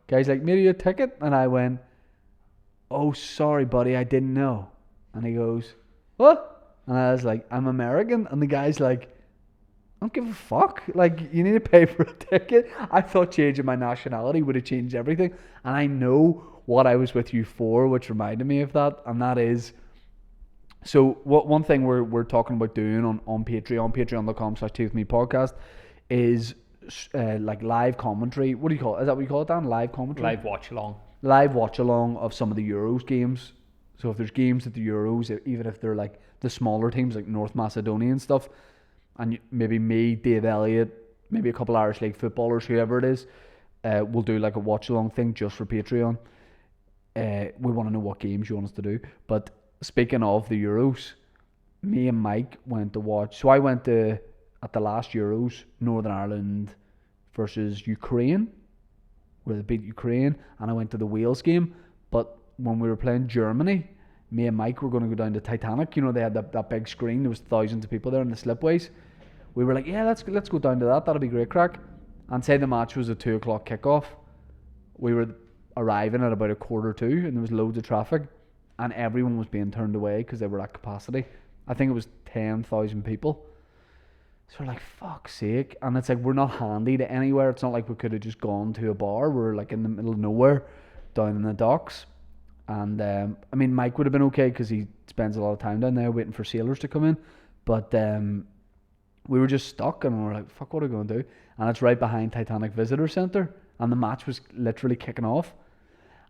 Speaker 1: Guy's like, mate, you a ticket? And I went, oh, sorry, buddy, I didn't know. And he goes, what? And I was like, I'm American. And the guy's like, I don't give a fuck. Like, you need to pay for a ticket. I thought changing my nationality would have changed everything. And I know what I was with you for, which reminded me of that. And that is, so one thing we're talking about doing on Patreon, patreon.com/teawithmepodcast, is like live commentary. What do you call it? Is that what you call it, Dan? Live commentary?
Speaker 3: Live watch along.
Speaker 1: Live watch along of some of the Euros games. So if there's games at the Euros, even if they're like the smaller teams like North Macedonia and stuff, and maybe me, Dave Elliott, maybe a couple Irish League footballers, whoever it is, we'll do like a watch along thing just for Patreon. We want to know what games you want us to do. But speaking of the Euros, me and Mike went to watch. So I went to, at the last Euros, Northern Ireland versus Ukraine, where they beat Ukraine, and I went to the Wales game. But when we were playing Germany, me and Mike were going to go down to Titanic. You know, they had that big screen. There was thousands of people there in the slipways. We were like, yeah, let's go down to that. That'll be great crack. And say the match was a 2 o'clock kickoff. We were arriving at about 1:45, and there was loads of traffic, and everyone was being turned away because they were at capacity. I think it was 10,000 people. So we're like, fuck's sake. And it's like, we're not handy to anywhere. It's not like we could have just gone to a bar. We're like in the middle of nowhere, down in the docks. And I mean, Mike would have been okay because he spends a lot of time down there waiting for sailors to come in. But we were just stuck, and we were like, fuck, what are we going to do? And it's right behind Titanic Visitor Centre, and the match was literally kicking off.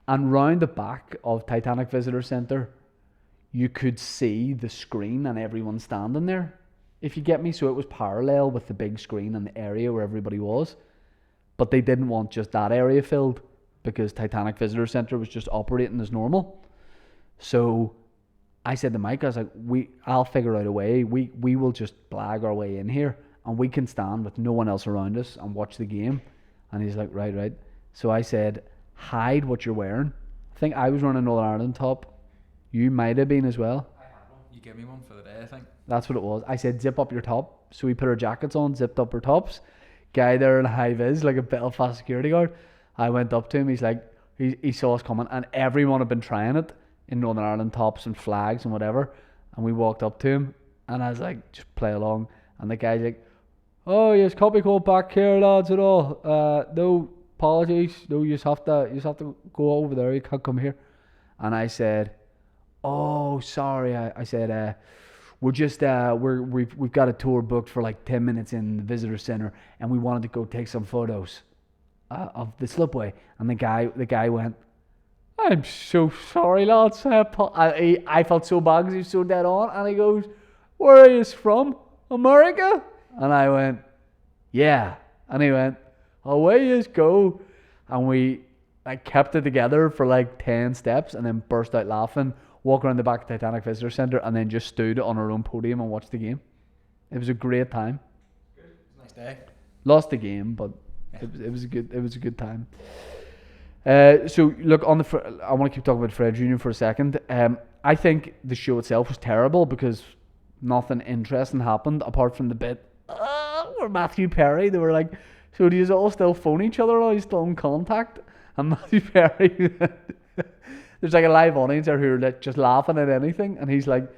Speaker 1: And round the back of Titanic Visitor Centre, you could see the screen and everyone standing there, if you get me. So it was parallel with the big screen and the area where everybody was. But they didn't want just that area filled, because Titanic Visitor Centre was just operating as normal. So I said to Mike, I was like, I'll figure out a way. We will just blag our way in here, and we can stand with no one else around us and watch the game. And he's like, right. So I said, hide what you're wearing. I think I was running Northern Ireland top. You might have been as well.
Speaker 2: I had one. You gave me one for the day, I think.
Speaker 1: That's what it was. I said, zip up your top. So we put our jackets on, zipped up our tops. Guy there in a high vis, like a Belfast security guard. I went up to him. He's like, he saw us coming, and everyone had been trying it in Northern Ireland tops and flags and whatever. And we walked up to him, and I was like, just play along. And the guy's like, oh yes, copy call back here, lads, at all. No apologies. No, you just have to go over there. You can't come here. And I said, oh, sorry. I said, we're just we've got a tour booked for like 10 minutes in the visitor center, and we wanted to go take some photos of the slipway. And the guy went, I'm so sorry, lads. I felt so bad because he was so dead on. And he goes, where are you from? America? And I went, yeah. And he went, away you go. And we kept it together for like 10 steps, and then burst out laughing, walk around the back of Titanic Visitor Centre, and then just stood on our own podium and watched the game. It was a great time.
Speaker 2: Good. It was a nice day.
Speaker 1: Lost the game, but it was a good time. So look, I want to keep talking about Fred's Union for a second. I think the show itself was terrible because nothing interesting happened apart from the bit or Matthew Perry. They were like, so do you all still phone each other? Are you still in contact? And Matthew Perry, there's like a live audience there who are like just laughing at anything. And he's like,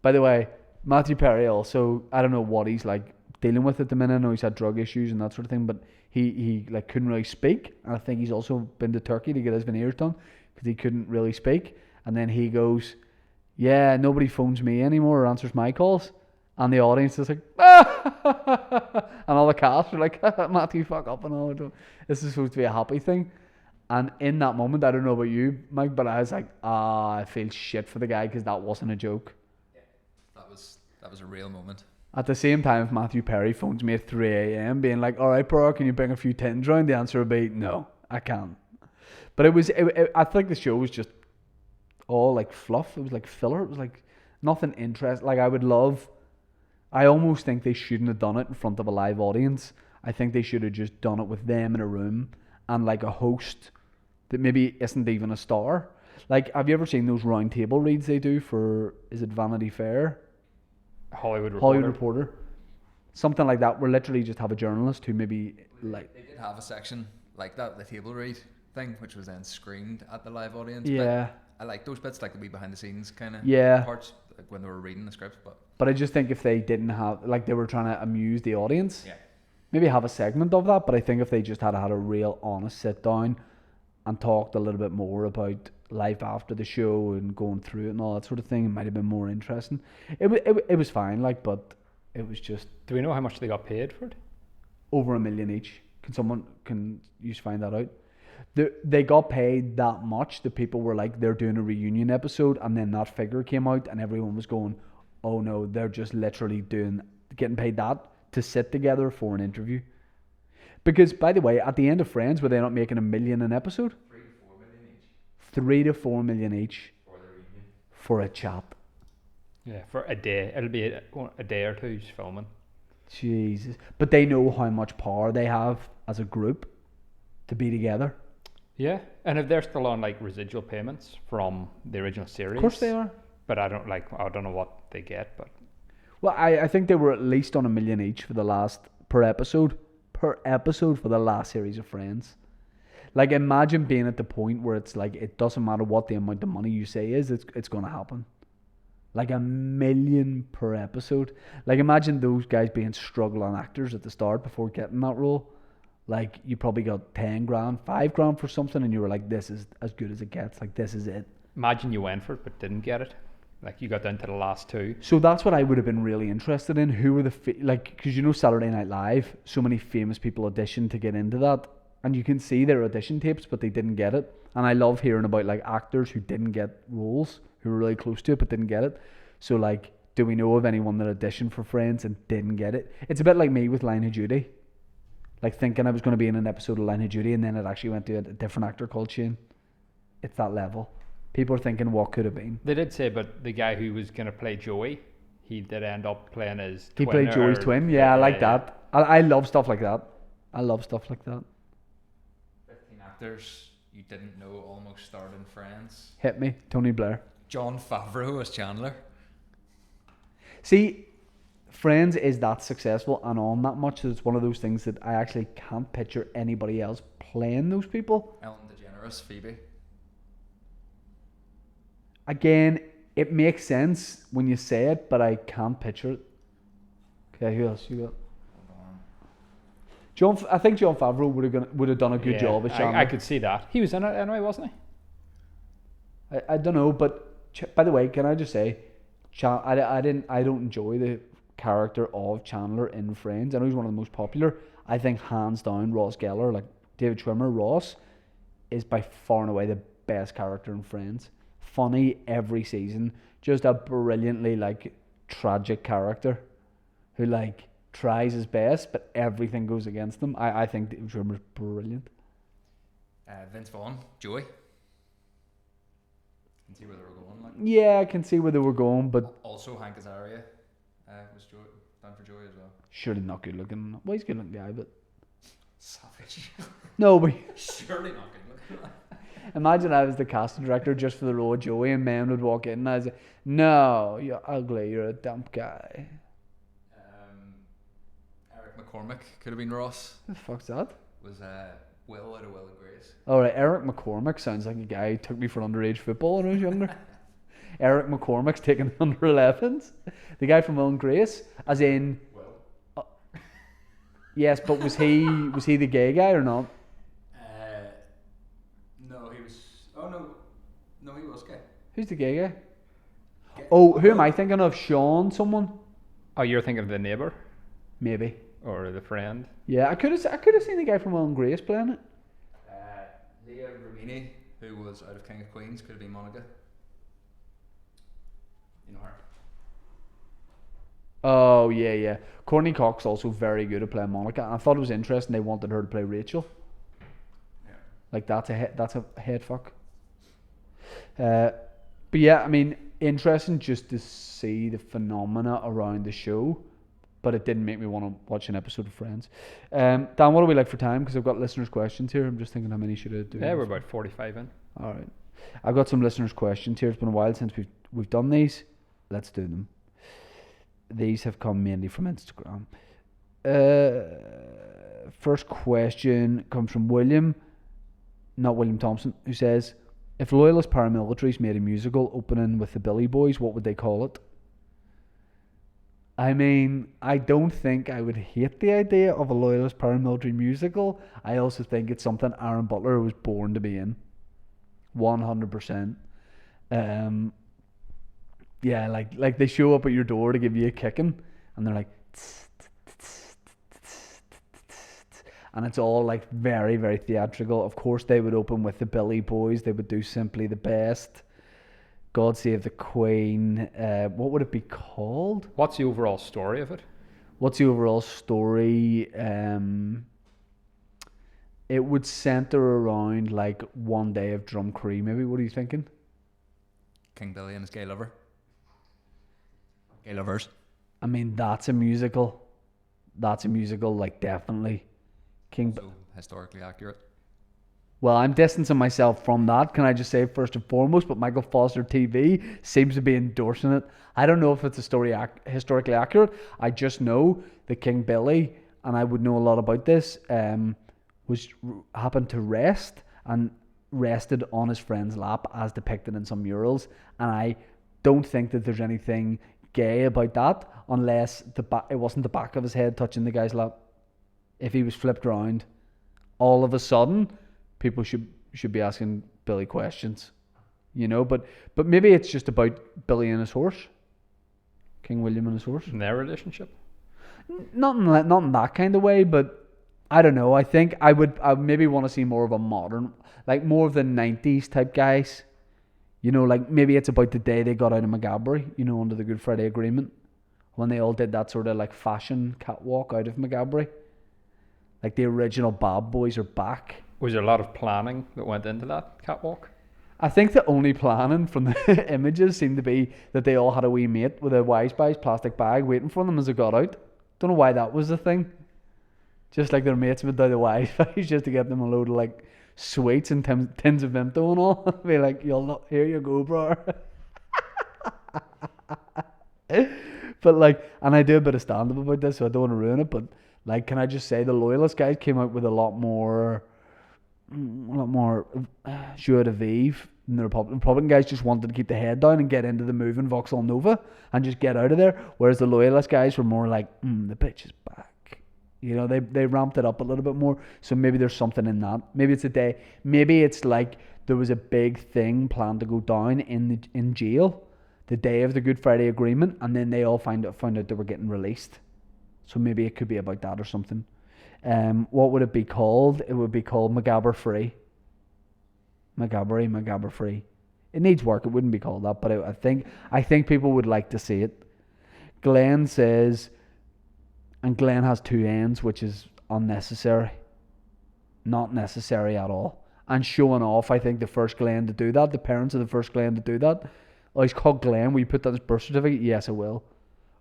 Speaker 1: by the way, Matthew Perry also, I don't know what he's like dealing with at the minute. I know he's had drug issues and that sort of thing, but he like couldn't really speak. And I think he's also been to Turkey to get his veneers done because he couldn't really speak. And then he goes, yeah, nobody phones me anymore or answers my calls. And the audience is like, ah! And all the cast are like, Matthew, fuck up and all. This is supposed to be a happy thing. And in that moment, I don't know about you, Mike, but I was like, I feel shit for the guy because that wasn't a joke.
Speaker 2: Yeah, that was a real moment.
Speaker 1: At the same time, if Matthew Perry phones me at 3 a.m. being like, all right, bro, can you bring a few tins round? The answer would be, no, I can't. But I think the show was just all like fluff. It was like filler. It was like nothing interesting. Like I almost think they shouldn't have done it in front of a live audience. I think they should have just done it with them in a room and like a host that maybe isn't even a star. Like, have you ever seen those round table reads they do for, is it Vanity Fair?
Speaker 3: Hollywood
Speaker 1: Reporter. Something like that, where literally just have a journalist who maybe like...
Speaker 2: They did have a section like that, the table read thing, which was then screened at the live audience.
Speaker 1: Yeah.
Speaker 2: But I like those bits, like the wee behind the scenes kind of parts, like when they were reading the script. But
Speaker 1: I just think if they didn't have, like they were trying to amuse the audience,
Speaker 2: yeah,
Speaker 1: maybe have a segment of that. But I think if they just had a real honest sit down and talked a little bit more about life after the show and going through it and all that sort of thing, it might have been more interesting. It was fine, like, but it was just...
Speaker 3: Do we know how much they got paid for it?
Speaker 1: Over $1 million each. Can you find that out? They got paid that much. The people were like, they're doing a reunion episode, and then that figure came out, and everyone was going, oh no, they're just literally getting paid that to sit together for an interview. Because, by the way, at the end of Friends, were they not making $1 million an episode? 3 to 4 million each
Speaker 2: for the reunion,
Speaker 1: for a chat.
Speaker 3: Yeah, for a day. It'll be a day or two's filming.
Speaker 1: Jesus. But they know how much power they have as a group to be together.
Speaker 3: Yeah, and if they're still on like residual payments from the original series,
Speaker 1: Of course they are.
Speaker 3: But I don't know what they get. But
Speaker 1: well, I think they were at least on $1 million each for the last per episode for the last series of Friends. Like, imagine being at the point where it's like it doesn't matter what the amount of money you say is, it's going to happen. Like $1 million per episode. Like, imagine those guys being struggling actors at the start before getting that role. Like, you probably got 10 grand, 5 grand for something, and you were like, this is as good as it gets. Like, this is it.
Speaker 3: Imagine you went for it but didn't get it. Like, you got down to the last two.
Speaker 1: So that's what I would have been really interested in. Who were because you know Saturday Night Live, so many famous people auditioned to get into that, and you can see their audition tapes, but they didn't get it. And I love hearing about like actors who didn't get roles, who were really close to it but didn't get it. So like, do we know of anyone that auditioned for Friends and didn't get it? It's a bit like me with Line of Duty. Like, thinking I was going to be in an episode of Line of Duty, and then it actually went to a different actor called Shane. It's that level. People are thinking, what could have been?
Speaker 3: They did say, but the guy who was going to play Joey, he did end up playing his
Speaker 1: He
Speaker 3: twin.
Speaker 1: played Joey's twin. Yeah, I like that. I love stuff like that. 15
Speaker 2: actors you didn't know almost starred in Friends.
Speaker 1: Hit me. Tony Blair.
Speaker 2: Jon Favreau as Chandler.
Speaker 1: See, Friends is that successful and on that much that it's one of those things that I actually can't picture anybody else playing those people.
Speaker 2: Ellen DeGeneres, Phoebe.
Speaker 1: Again, it makes sense when you say it, but I can't picture it. Okay, who else you got? I think Jon Favreau would have done a good job as Chandler.
Speaker 3: I could see that. He was in it anyway, wasn't he?
Speaker 1: I don't know, but by the way, can I just say, I don't enjoy the character of Chandler in Friends. I know he's one of the most popular. I think hands down Ross Geller, like David Schwimmer, Ross is by far and away the best character in Friends. Funny every season, just a brilliantly like tragic character who like tries his best, but everything goes against him. I think David Schwimmer's brilliant.
Speaker 2: Vince Vaughn, Joey. Can see where they were going. Like.
Speaker 1: Yeah, I can see where they were going, but
Speaker 2: also Hank Azaria was down for Joey as well.
Speaker 1: Surely not good looking. Well, he's a good looking guy, but
Speaker 2: savage.
Speaker 1: No, but
Speaker 2: surely not good looking.
Speaker 1: Imagine I was the casting director just for the role of Joey, and men would walk in and I was like, "No, you're ugly. You're a dumb guy."
Speaker 2: Eric McCormick could have been Ross.
Speaker 1: Who the fuck's that?
Speaker 2: Was Will out of Will and Grace.
Speaker 1: Alright, Eric McCormick sounds like a guy who took me for underage football when I was younger. Eric McCormick's taking under 11s. The guy from Will and Grace, as in.
Speaker 2: Will.
Speaker 1: Yes, but was he the gay guy or not?
Speaker 2: No, he was. Oh no, he was gay.
Speaker 1: Who's the gay guy? Oh, who am I thinking of? Sean, someone?
Speaker 3: Oh, you're thinking of the neighbour
Speaker 1: Maybe.
Speaker 3: or the friend?
Speaker 1: Yeah, I could have seen the guy from Will and Grace playing it.
Speaker 2: Leah Remini, who was out of King of Queens, could have been Monica. You know her.
Speaker 1: Oh yeah. Courtney Cox also very good at playing Monica, and I thought it was interesting they wanted her to play Rachel.
Speaker 2: Yeah.
Speaker 1: Like that's a head fuck. But yeah, I mean, interesting just to see the phenomena around the show, but it didn't make me want to watch an episode of Friends. Dan, what do we like for time? Because I've got listeners' questions here. I'm just thinking how many should I do?
Speaker 3: Yeah, we're about 45 in.
Speaker 1: All right, I've got some listeners' questions here. It's been a while since we've done these. Let's do them. These have come mainly from Instagram. First question comes from William, not William Thompson, who says, if Loyalist Paramilitaries made a musical opening with the Billy Boys, what would they call it? I mean, I don't think I would hate the idea of a Loyalist Paramilitary musical. I also think it's something Aaron Butler was born to be in. 100%. Yeah, like they show up at your door to give you a kicking, and they're like, and it's all like very, very theatrical. Of course, they would open with the Billy Boys. They would do Simply the Best, God Save the Queen. What would it be called?
Speaker 3: What's the overall story of it?
Speaker 1: What's the overall story? It would center around like one day of Drumcree. Maybe. What are you thinking?
Speaker 2: King Billy and his gay lover. Gay lovers.
Speaker 1: I mean, that's a musical. That's a musical, like definitely.
Speaker 2: So historically accurate.
Speaker 1: Well, I'm distancing myself from that, can I just say first and foremost, but Michael Foster TV seems to be endorsing it. I don't know if it's a story historically accurate. I just know that King Billy, and I would know a lot about this, happened to rest and rested on his friend's lap as depicted in some murals, and I don't think that there's anything gay about that unless it wasn't the back of his head touching the guy's lap. If he was flipped around, all of a sudden, people should be asking Billy questions, you know. But maybe it's just about Billy and his horse, King William and his horse.
Speaker 3: In their relationship?
Speaker 1: Not in that kind of way, but I don't know. I think I would maybe want to see more of a modern, like more of the 90s type guys. You know, like maybe it's about the day they got out of Magabry, you know, under the Good Friday Agreement, when they all did that sort of like fashion catwalk out of Magabry. Like the original Bad Boys are back.
Speaker 3: Was there a lot of planning that went into that catwalk?
Speaker 1: I think the only planning from the images seemed to be that they all had a wee mate with a Wise Buys plastic bag waiting for them as they got out. Don't know why that was the thing. Just like their mates would do the Wise Buys just to get them a load of like sweets and tins of Vimto and all. Be like, here you go, bro. But like, and I do a bit of stand up about this, so I don't want to ruin it, but like, can I just say the Loyalist guys came out with a lot more joie de vivre than the Republican guys just wanted to keep the head down and get into the moving Vauxhall Nova and just get out of there. Whereas the Loyalist guys were more like, the bitch is back. You know, they ramped it up a little bit more. So maybe there's something in that. Maybe it's a day. Maybe it's like there was a big thing planned to go down in jail the day of the Good Friday Agreement, and then they all found out they were getting released. So maybe it could be about that or something. What would it be called? It would be called Magabber Free. Magabber Free. It needs work. It wouldn't be called that, but I think people would like to see it. Glenn says, and Glenn has two ends, which is unnecessary. Not necessary at all. And showing off, I think, the first Glenn to do that, the parents of the first Glenn to do that. Oh, he's called Glenn. Will you put that in his birth certificate? Yes, I will.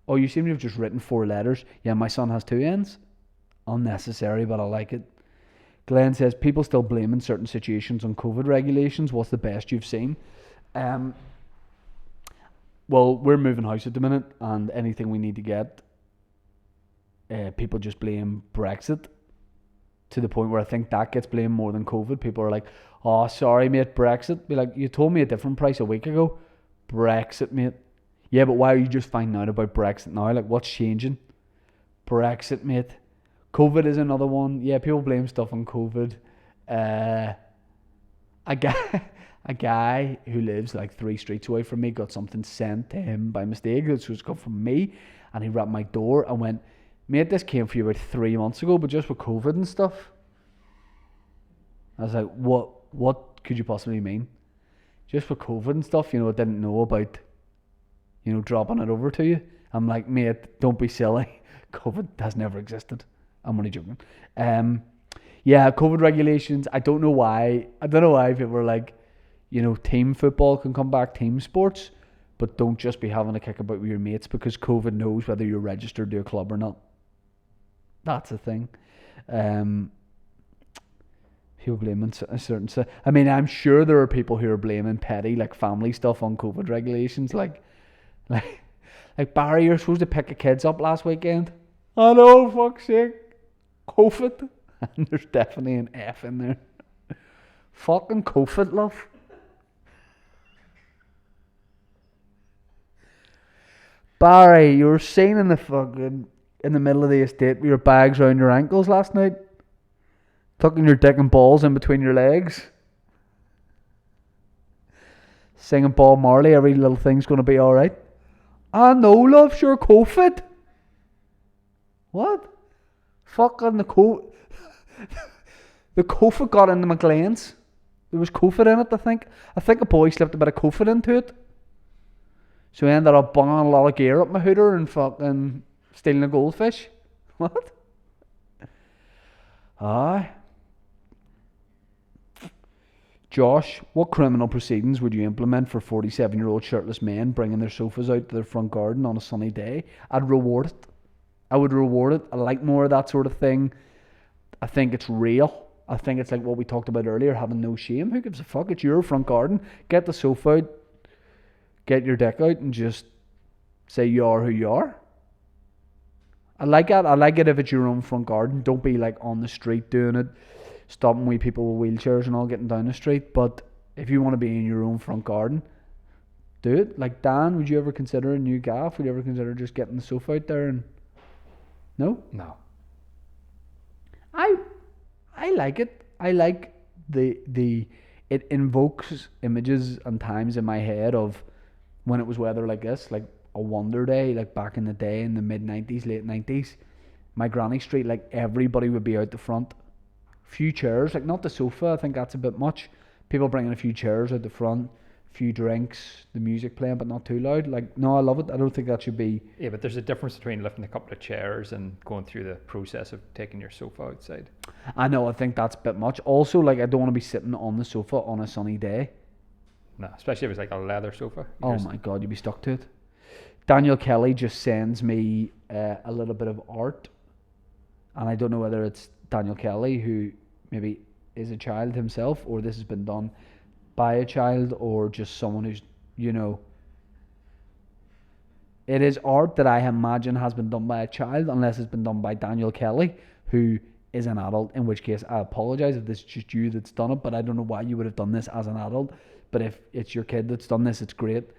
Speaker 1: Oh, you seem to have just written 4 letters. Yeah, my son has 2 ends. Unnecessary, but I like it. Glenn says, people still blaming certain situations on COVID regulations. What's the best you've seen? Well, we're moving house at the minute, and anything we need to get people just blame Brexit to the point where I think that gets blamed more than COVID. People are like, oh, sorry, mate, Brexit. Be like, you told me a different price a week ago. Brexit, mate. Yeah, but why are you just finding out about Brexit now? Like, what's changing? Brexit, mate. COVID is another one. Yeah, people blame stuff on COVID. A guy who lives like 3 streets away from me got something sent to him by mistake. This was come from me, and he rapped my door and went, mate, this came for you about 3 months ago, but just with COVID and stuff. I was like, what could you possibly mean? Just with COVID and stuff, I didn't know about, dropping it over to you. I'm like, mate, don't be silly. COVID has never existed. I'm only joking. Yeah, COVID regulations. I don't know why people are like, team football can come back, team sports, but don't just be having a kick about with your mates because COVID knows whether you're registered to a club or not. That's the thing. People blaming a certain... I mean, I'm sure there are people who are blaming petty, like family stuff on COVID regulations. Like Barry, you're supposed to pick the kids up last weekend. I know, fuck's sake. COVID. And there's definitely an F in there. Fucking COVID, love. Barry, you were seen in the middle of the estate with your bags around your ankles last night, tucking your dick and balls in between your legs, singing Bob Marley, every little thing's going to be alright. I know, love, sure, COVID. What? Fucking the COVID got into my glands. There was COVID in it, I think. I think a boy slipped a bit of COVID into it. So I ended up bunging a lot of gear up my hooter and fucking stealing a goldfish. What? Aye. Josh, what criminal proceedings would you implement for 47-year-old shirtless men bringing their sofas out to their front garden on a sunny day? I'd reward it. I would reward it. I like more of that sort of thing. I think it's real. I think it's like what we talked about earlier, having no shame. Who gives a fuck? It's your front garden. Get the sofa out. Get your dick out and just say you are who you are. I like that. I like it if it's your own front garden. Don't be like on the street doing it, stopping with people with wheelchairs and all getting down the street. But if you want to be in your own front garden, do it. Like Dan, would you ever consider a new gaff? Would you ever consider just getting the sofa out there and... No?
Speaker 3: No.
Speaker 1: I like it. I like the it invokes images and times in my head of when it was weather like this, like a wonder day, like back in the day in the mid-90s, late 90s. My granny street, like everybody would be out the front. Few chairs, like not the sofa, I think that's a bit much. People bringing a few chairs out the front, few drinks, the music playing but not too loud. Like, no, I love it. I don't think that should be...
Speaker 3: Yeah, but there's a difference between lifting a couple of chairs and going through the process of taking your sofa outside.
Speaker 1: I know, I think that's a bit much. Also, like, I don't want to be sitting on the sofa on a sunny day.
Speaker 3: No, especially if it's like a leather sofa.
Speaker 1: Oh my God, you'd be stuck to it. Daniel Kelly just sends me a little bit of art, and I don't know whether it's Daniel Kelly, who maybe is a child himself, or this has been done by a child, or just someone who's, it is art that I imagine has been done by a child, unless it's been done by Daniel Kelly, who is an adult, in which case I apologise if this is just you that's done it, but I don't know why you would have done this as an adult. But if it's your kid that's done this, it's great.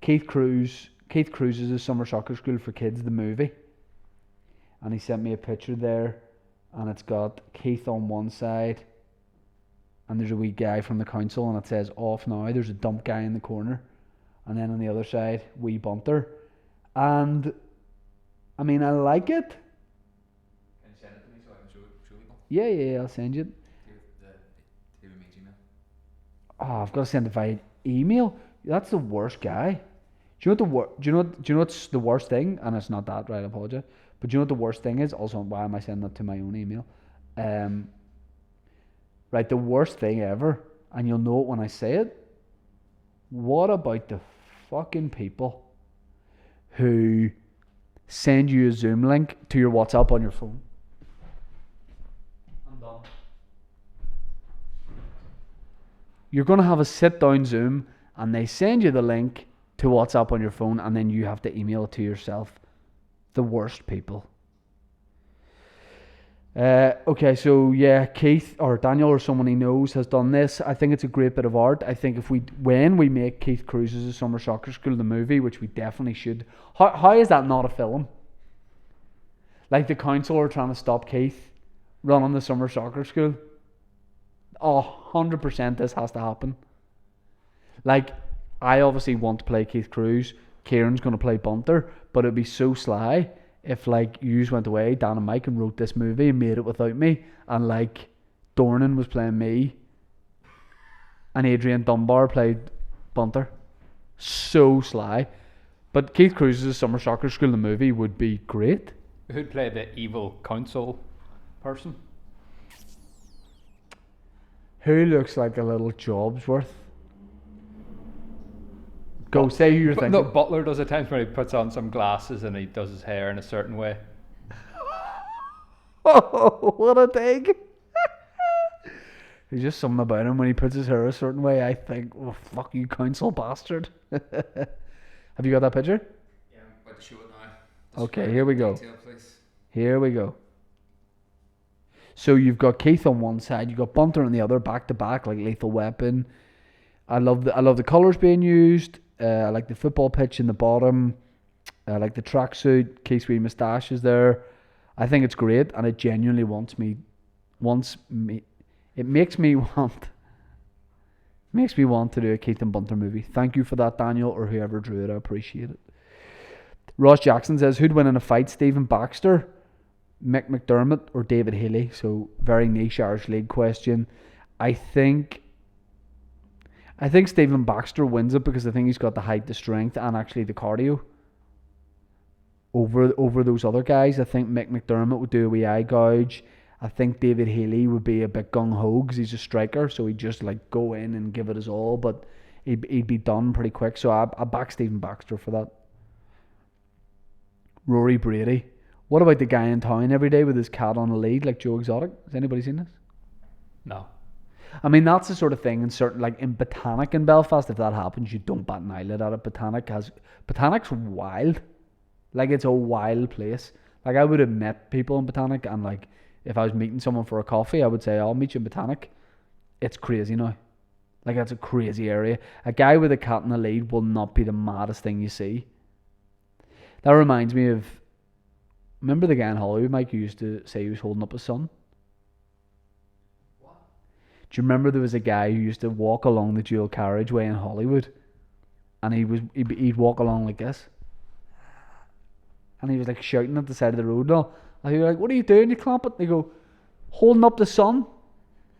Speaker 1: Keith Cruise's a Summer Soccer School for Kids, the movie. And he sent me a picture there, and it's got Keith on one side, and there's a wee guy from the council, and it says off now. There's a dump guy in the corner, and then on the other side, wee bunter. And I mean, I like it.
Speaker 2: Can you send it to me so I can show people?
Speaker 1: Yeah, I'll send you it.
Speaker 2: Do me email.
Speaker 1: Oh, I've got to send it via email. That's the worst guy. Do you know what's the worst thing? And it's not that, right? I apologize. But do you know what the worst thing is? Also, why am I sending that to my own email? Right, the worst thing ever, and you'll know it when I say it. What about the fucking people who send you a Zoom link to your WhatsApp on your phone? I'm done. You're going to have a sit-down Zoom, and they send you the link to WhatsApp on your phone, and then you have to email it to yourself. The worst people. Okay, so yeah, Keith or Daniel or someone he knows has done this. I think it's a great bit of art. I think when we make Keith Cruises a Summer Soccer School the movie, which we definitely should. How is that not a film? Like the council are trying to stop Keith running the summer soccer school. 100% this has to happen. Like, I obviously want to play Keith Cruz. Kieran's going to play Bunter, but it'd be so sly if like you went away, Dan and Mike, and wrote this movie and made it without me, and like Dornan was playing me and Adrian Dunbar played Bunter. So sly. But Keith Cruz's Summer Soccer School the movie would be great.
Speaker 3: Who'd play the evil council person?
Speaker 1: Who looks like a little Jobsworth? Go, say who you're thinking.
Speaker 3: No, Butler does at times when he puts on some glasses and he does his hair in a certain way.
Speaker 1: Oh, what a dig. There's just something about him when he puts his hair a certain way. I think, oh, fuck you, council bastard. Have you got that picture?
Speaker 2: Yeah, I'm about to show it now.
Speaker 1: Okay, here we go.
Speaker 2: Detail, please.
Speaker 1: Here we go. So you've got Keith on one side, you've got Bunter on the other, back to back, like Lethal Weapon. I love the colours being used. I like the football pitch in the bottom. I like the tracksuit. Keith's wee moustache is there. I think it's great, and it genuinely it makes me want to do a Keith and Bunter movie. Thank you for that, Daniel, or whoever drew it. I appreciate it. Ross Jackson says, who'd win in a fight, Stephen Baxter, Mick McDermott, or David Healy? So very niche Irish League question. I think Stephen Baxter wins it because I think he's got the height, the strength, and actually the cardio over those other guys. I think Mick McDermott would do a wee eye gouge. I think David Healy would be a bit gung-ho because he's a striker, so he'd just like go in and give it his all, but he'd be done pretty quick. So I back Stephen Baxter for that. Rory Brady. What about the guy in town every day with his cat on a lead like Joe Exotic? Has anybody seen this?
Speaker 3: No.
Speaker 1: I mean, that's the sort of thing in certain, like in Botanic in Belfast, if that happens, you don't bat an eyelid at it. Botanic's wild. Like, it's a wild place. Like, I would have met people in Botanic, and like, if I was meeting someone for a coffee, I would say, I'll meet you in Botanic. It's crazy now. Like, that's a crazy area. A guy with a cat in the lead will not be the maddest thing you see. That reminds me of, remember the guy in Hollywood, Mike, who used to say he was holding up his son?
Speaker 2: What?
Speaker 1: Do you remember there was a guy who used to walk along the dual carriageway in Hollywood, and he'd walk along like this, and he was like shouting at the side of the road and all. And he was like, what are you doing? You clamp it? And they go, holding up the sun.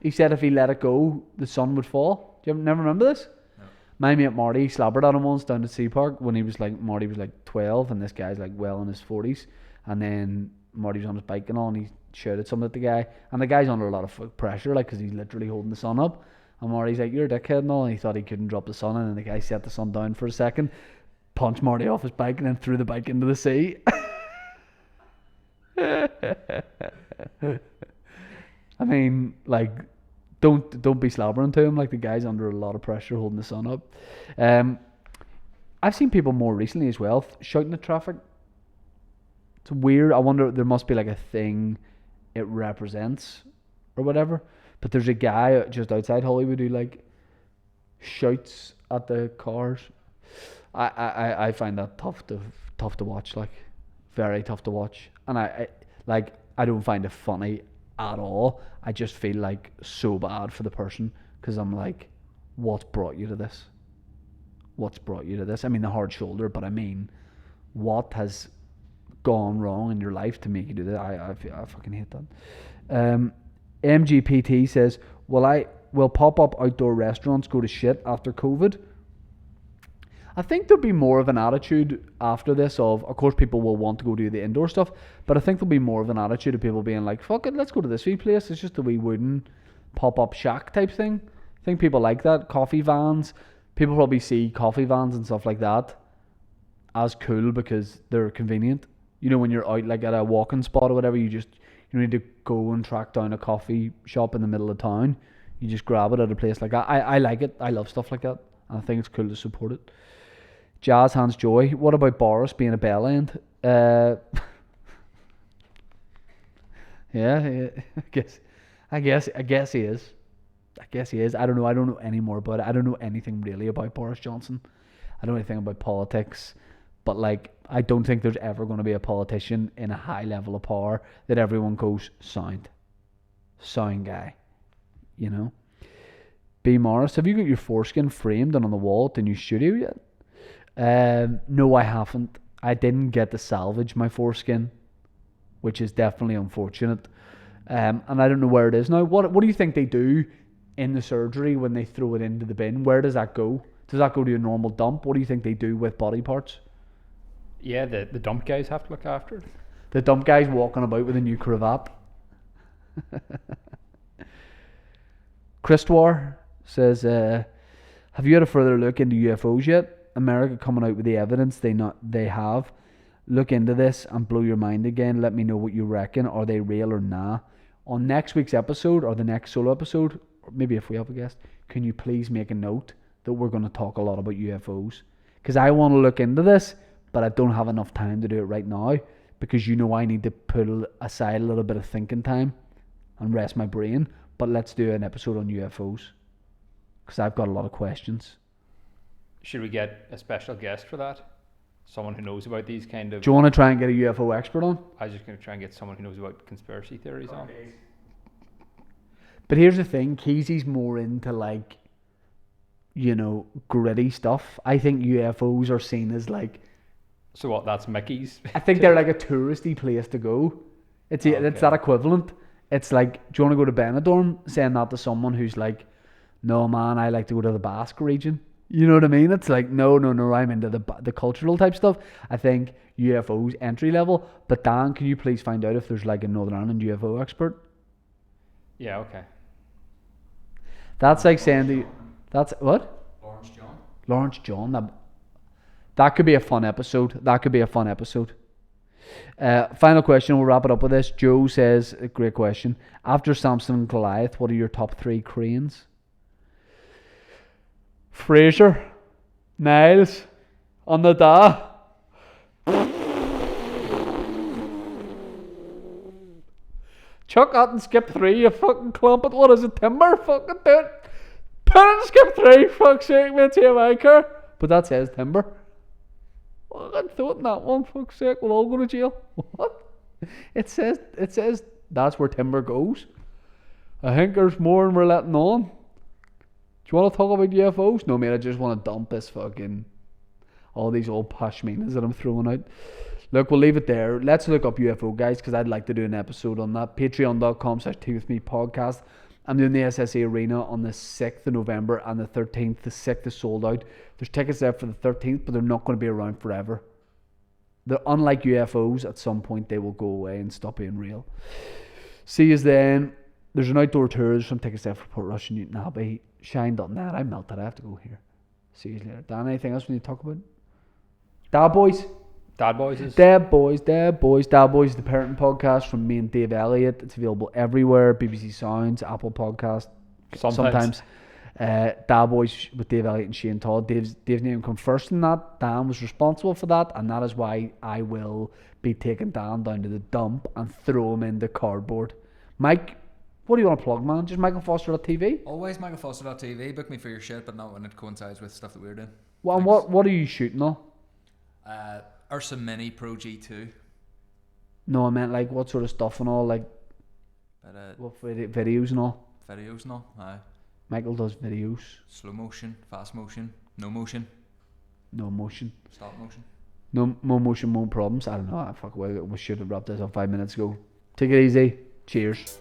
Speaker 1: He said if he let it go, the sun would fall. Do you never remember this?
Speaker 2: No.
Speaker 1: My mate Marty slabbered at him once down at Sea Park when Marty was like 12 and this guy's like well in his 40s. And then Marty was on his bike and all, and he shouted something at the guy. And the guy's under a lot of pressure, like, because he's literally holding the sun up. And Marty's like, you're a dickhead and all. And he thought he couldn't drop the sun. And then the guy set the sun down for a second, punched Marty off his bike, and then threw the bike into the sea. I mean, like, don't be slobbering to him. Like, the guy's under a lot of pressure holding the sun up. I've seen people more recently as well shouting at traffic. It's weird. I wonder, there must be like a thing it represents or whatever. But there's a guy just outside Hollywood who like shouts at the cars. I find that tough to watch, like very tough to watch. And I don't find it funny at all. I just feel like so bad for the person, because I'm like, what's brought you to this? What's brought you to this? I mean, the hard shoulder, but I mean, what has gone wrong in your life to make you do that? I fucking hate that. MGPT says, will pop-up outdoor restaurants go to shit after COVID? I think there'll be more of an attitude after this of course people will want to go do the indoor stuff, but I think there'll be more of an attitude of people being like, fuck it, let's go to this wee place. It's just a wee wooden pop-up shack type thing. I think people like that. Coffee vans, people probably see coffee vans and stuff like that as cool because they're convenient. You know, when you're out like at a walking spot or whatever, you need to go and track down a coffee shop in the middle of town. You just grab it at a place like that. I like it. I love stuff like that, and I think it's cool to support it. Jazz Hands Joy. What about Boris being a bell end? Yeah. I guess he is. I don't know. I don't know any more about it. I don't know anything really about Boris Johnson. I don't know anything about politics. But like, I don't think there's ever going to be a politician in a high level of power that everyone goes sound guy. You know. B. Morris, have you got your foreskin framed and on the wall at the new studio yet? No, I haven't. I didn't get to salvage my foreskin, which is definitely unfortunate. And I don't know where it is now. What do you think they do in the surgery when they throw it into the bin? Where does that go? Does that go to a normal dump? What do you think they do with body parts?
Speaker 3: Yeah, the dump guys have to look after it.
Speaker 1: The dump guy's walking about with a new cravat. Christwar says, have you had a further look into UFOs yet? America coming out with the evidence they have. Look into this and blow your mind again. Let me know what you reckon. Are they real or nah? On next week's episode, or the next solo episode, or maybe if we have a guest, can you please make a note that we're going to talk a lot about UFOs? Because I want to look into this, but I don't have enough time to do it right now, because I need to put aside a little bit of thinking time and rest my brain. But let's do an episode on UFOs, because I've got a lot of questions.
Speaker 3: Should we get a special guest for that? Someone who knows about these kind of...
Speaker 1: Do you want to try and get a UFO expert on?
Speaker 3: I was just going to try and get someone who knows about conspiracy theories on.
Speaker 1: But here's the thing, Keezy's more into like, gritty stuff. I think UFOs are seen as like...
Speaker 3: So what, that's Mickey's?
Speaker 1: I think they're like a touristy place to go. It's that equivalent. It's like, do you want to go to Benidorm? Saying that to someone who's like, no man, I like to go to the Basque region. You know what I mean? It's like, no, I'm into the cultural type stuff. I think UFOs entry level. But Dan, can you please find out if there's like a Northern Ireland UFO expert?
Speaker 3: Yeah, okay.
Speaker 1: That's like saying that's what? Lawrence John. That could be a fun episode. Final question, we'll wrap it up with this. Joe says, a great question. After Samson and Goliath, what are your top 3 cranes? Fraser, Niles, on the da. Chuck that and skip 3, you fucking clump it. What is it, timber? Fucking do it. Put it and skip 3, fuck's sake, mate, see if I care. But that says timber. Fucking throw it in that one, fuck's sake, we'll all go to jail. What? It says that's where timber goes. I think there's more than we're letting on. Do you want to talk about UFOs? No, mate, I just want to dump this fucking... all these old pashminas that I'm throwing out. Look, we'll leave it there. Let's look up UFO, guys, because I'd like to do an episode on that. Patreon.com/teawithmepodcast. I'm doing the SSA Arena on the 6th of November and the 13th. The 6th is sold out. There's tickets there for the 13th, but they're not going to be around forever. They're unlike UFOs. At some point, they will go away and stop being real. See you then. There's an outdoor tour. There's some tickets there for Portrush and Newton Abbey. Shine.net. I melted. I have to go here. See you later. Dan, anything else we need to talk about? Dad Boys. Dad Boys, the parenting podcast from me and Dave Elliott. It's available everywhere. BBC Sounds, Apple Podcast. Sometimes. Dad Boys with Dave Elliott and Shane Todd. Dave's name come first in that. Dan was responsible for that, and that is why I will be taking Dan down to the dump and throw him into cardboard. Mike, what do you want to plug, man? Just michaelfoster.tv?
Speaker 2: Always michaelfoster.tv. Book me for your shit, but not when it coincides with stuff that we're doing.
Speaker 1: Well, and what are you shooting on?
Speaker 2: Ursa Mini Pro G2.
Speaker 1: No, I meant like what sort of stuff and all, like what videos and all.
Speaker 2: Videos and all, aye.
Speaker 1: Michael does videos.
Speaker 2: Slow motion, fast motion, no motion.
Speaker 1: No motion.
Speaker 2: Stop motion.
Speaker 1: No motion, no problems. I don't know. We should have wrapped this up 5 minutes ago. Take it easy. Cheers.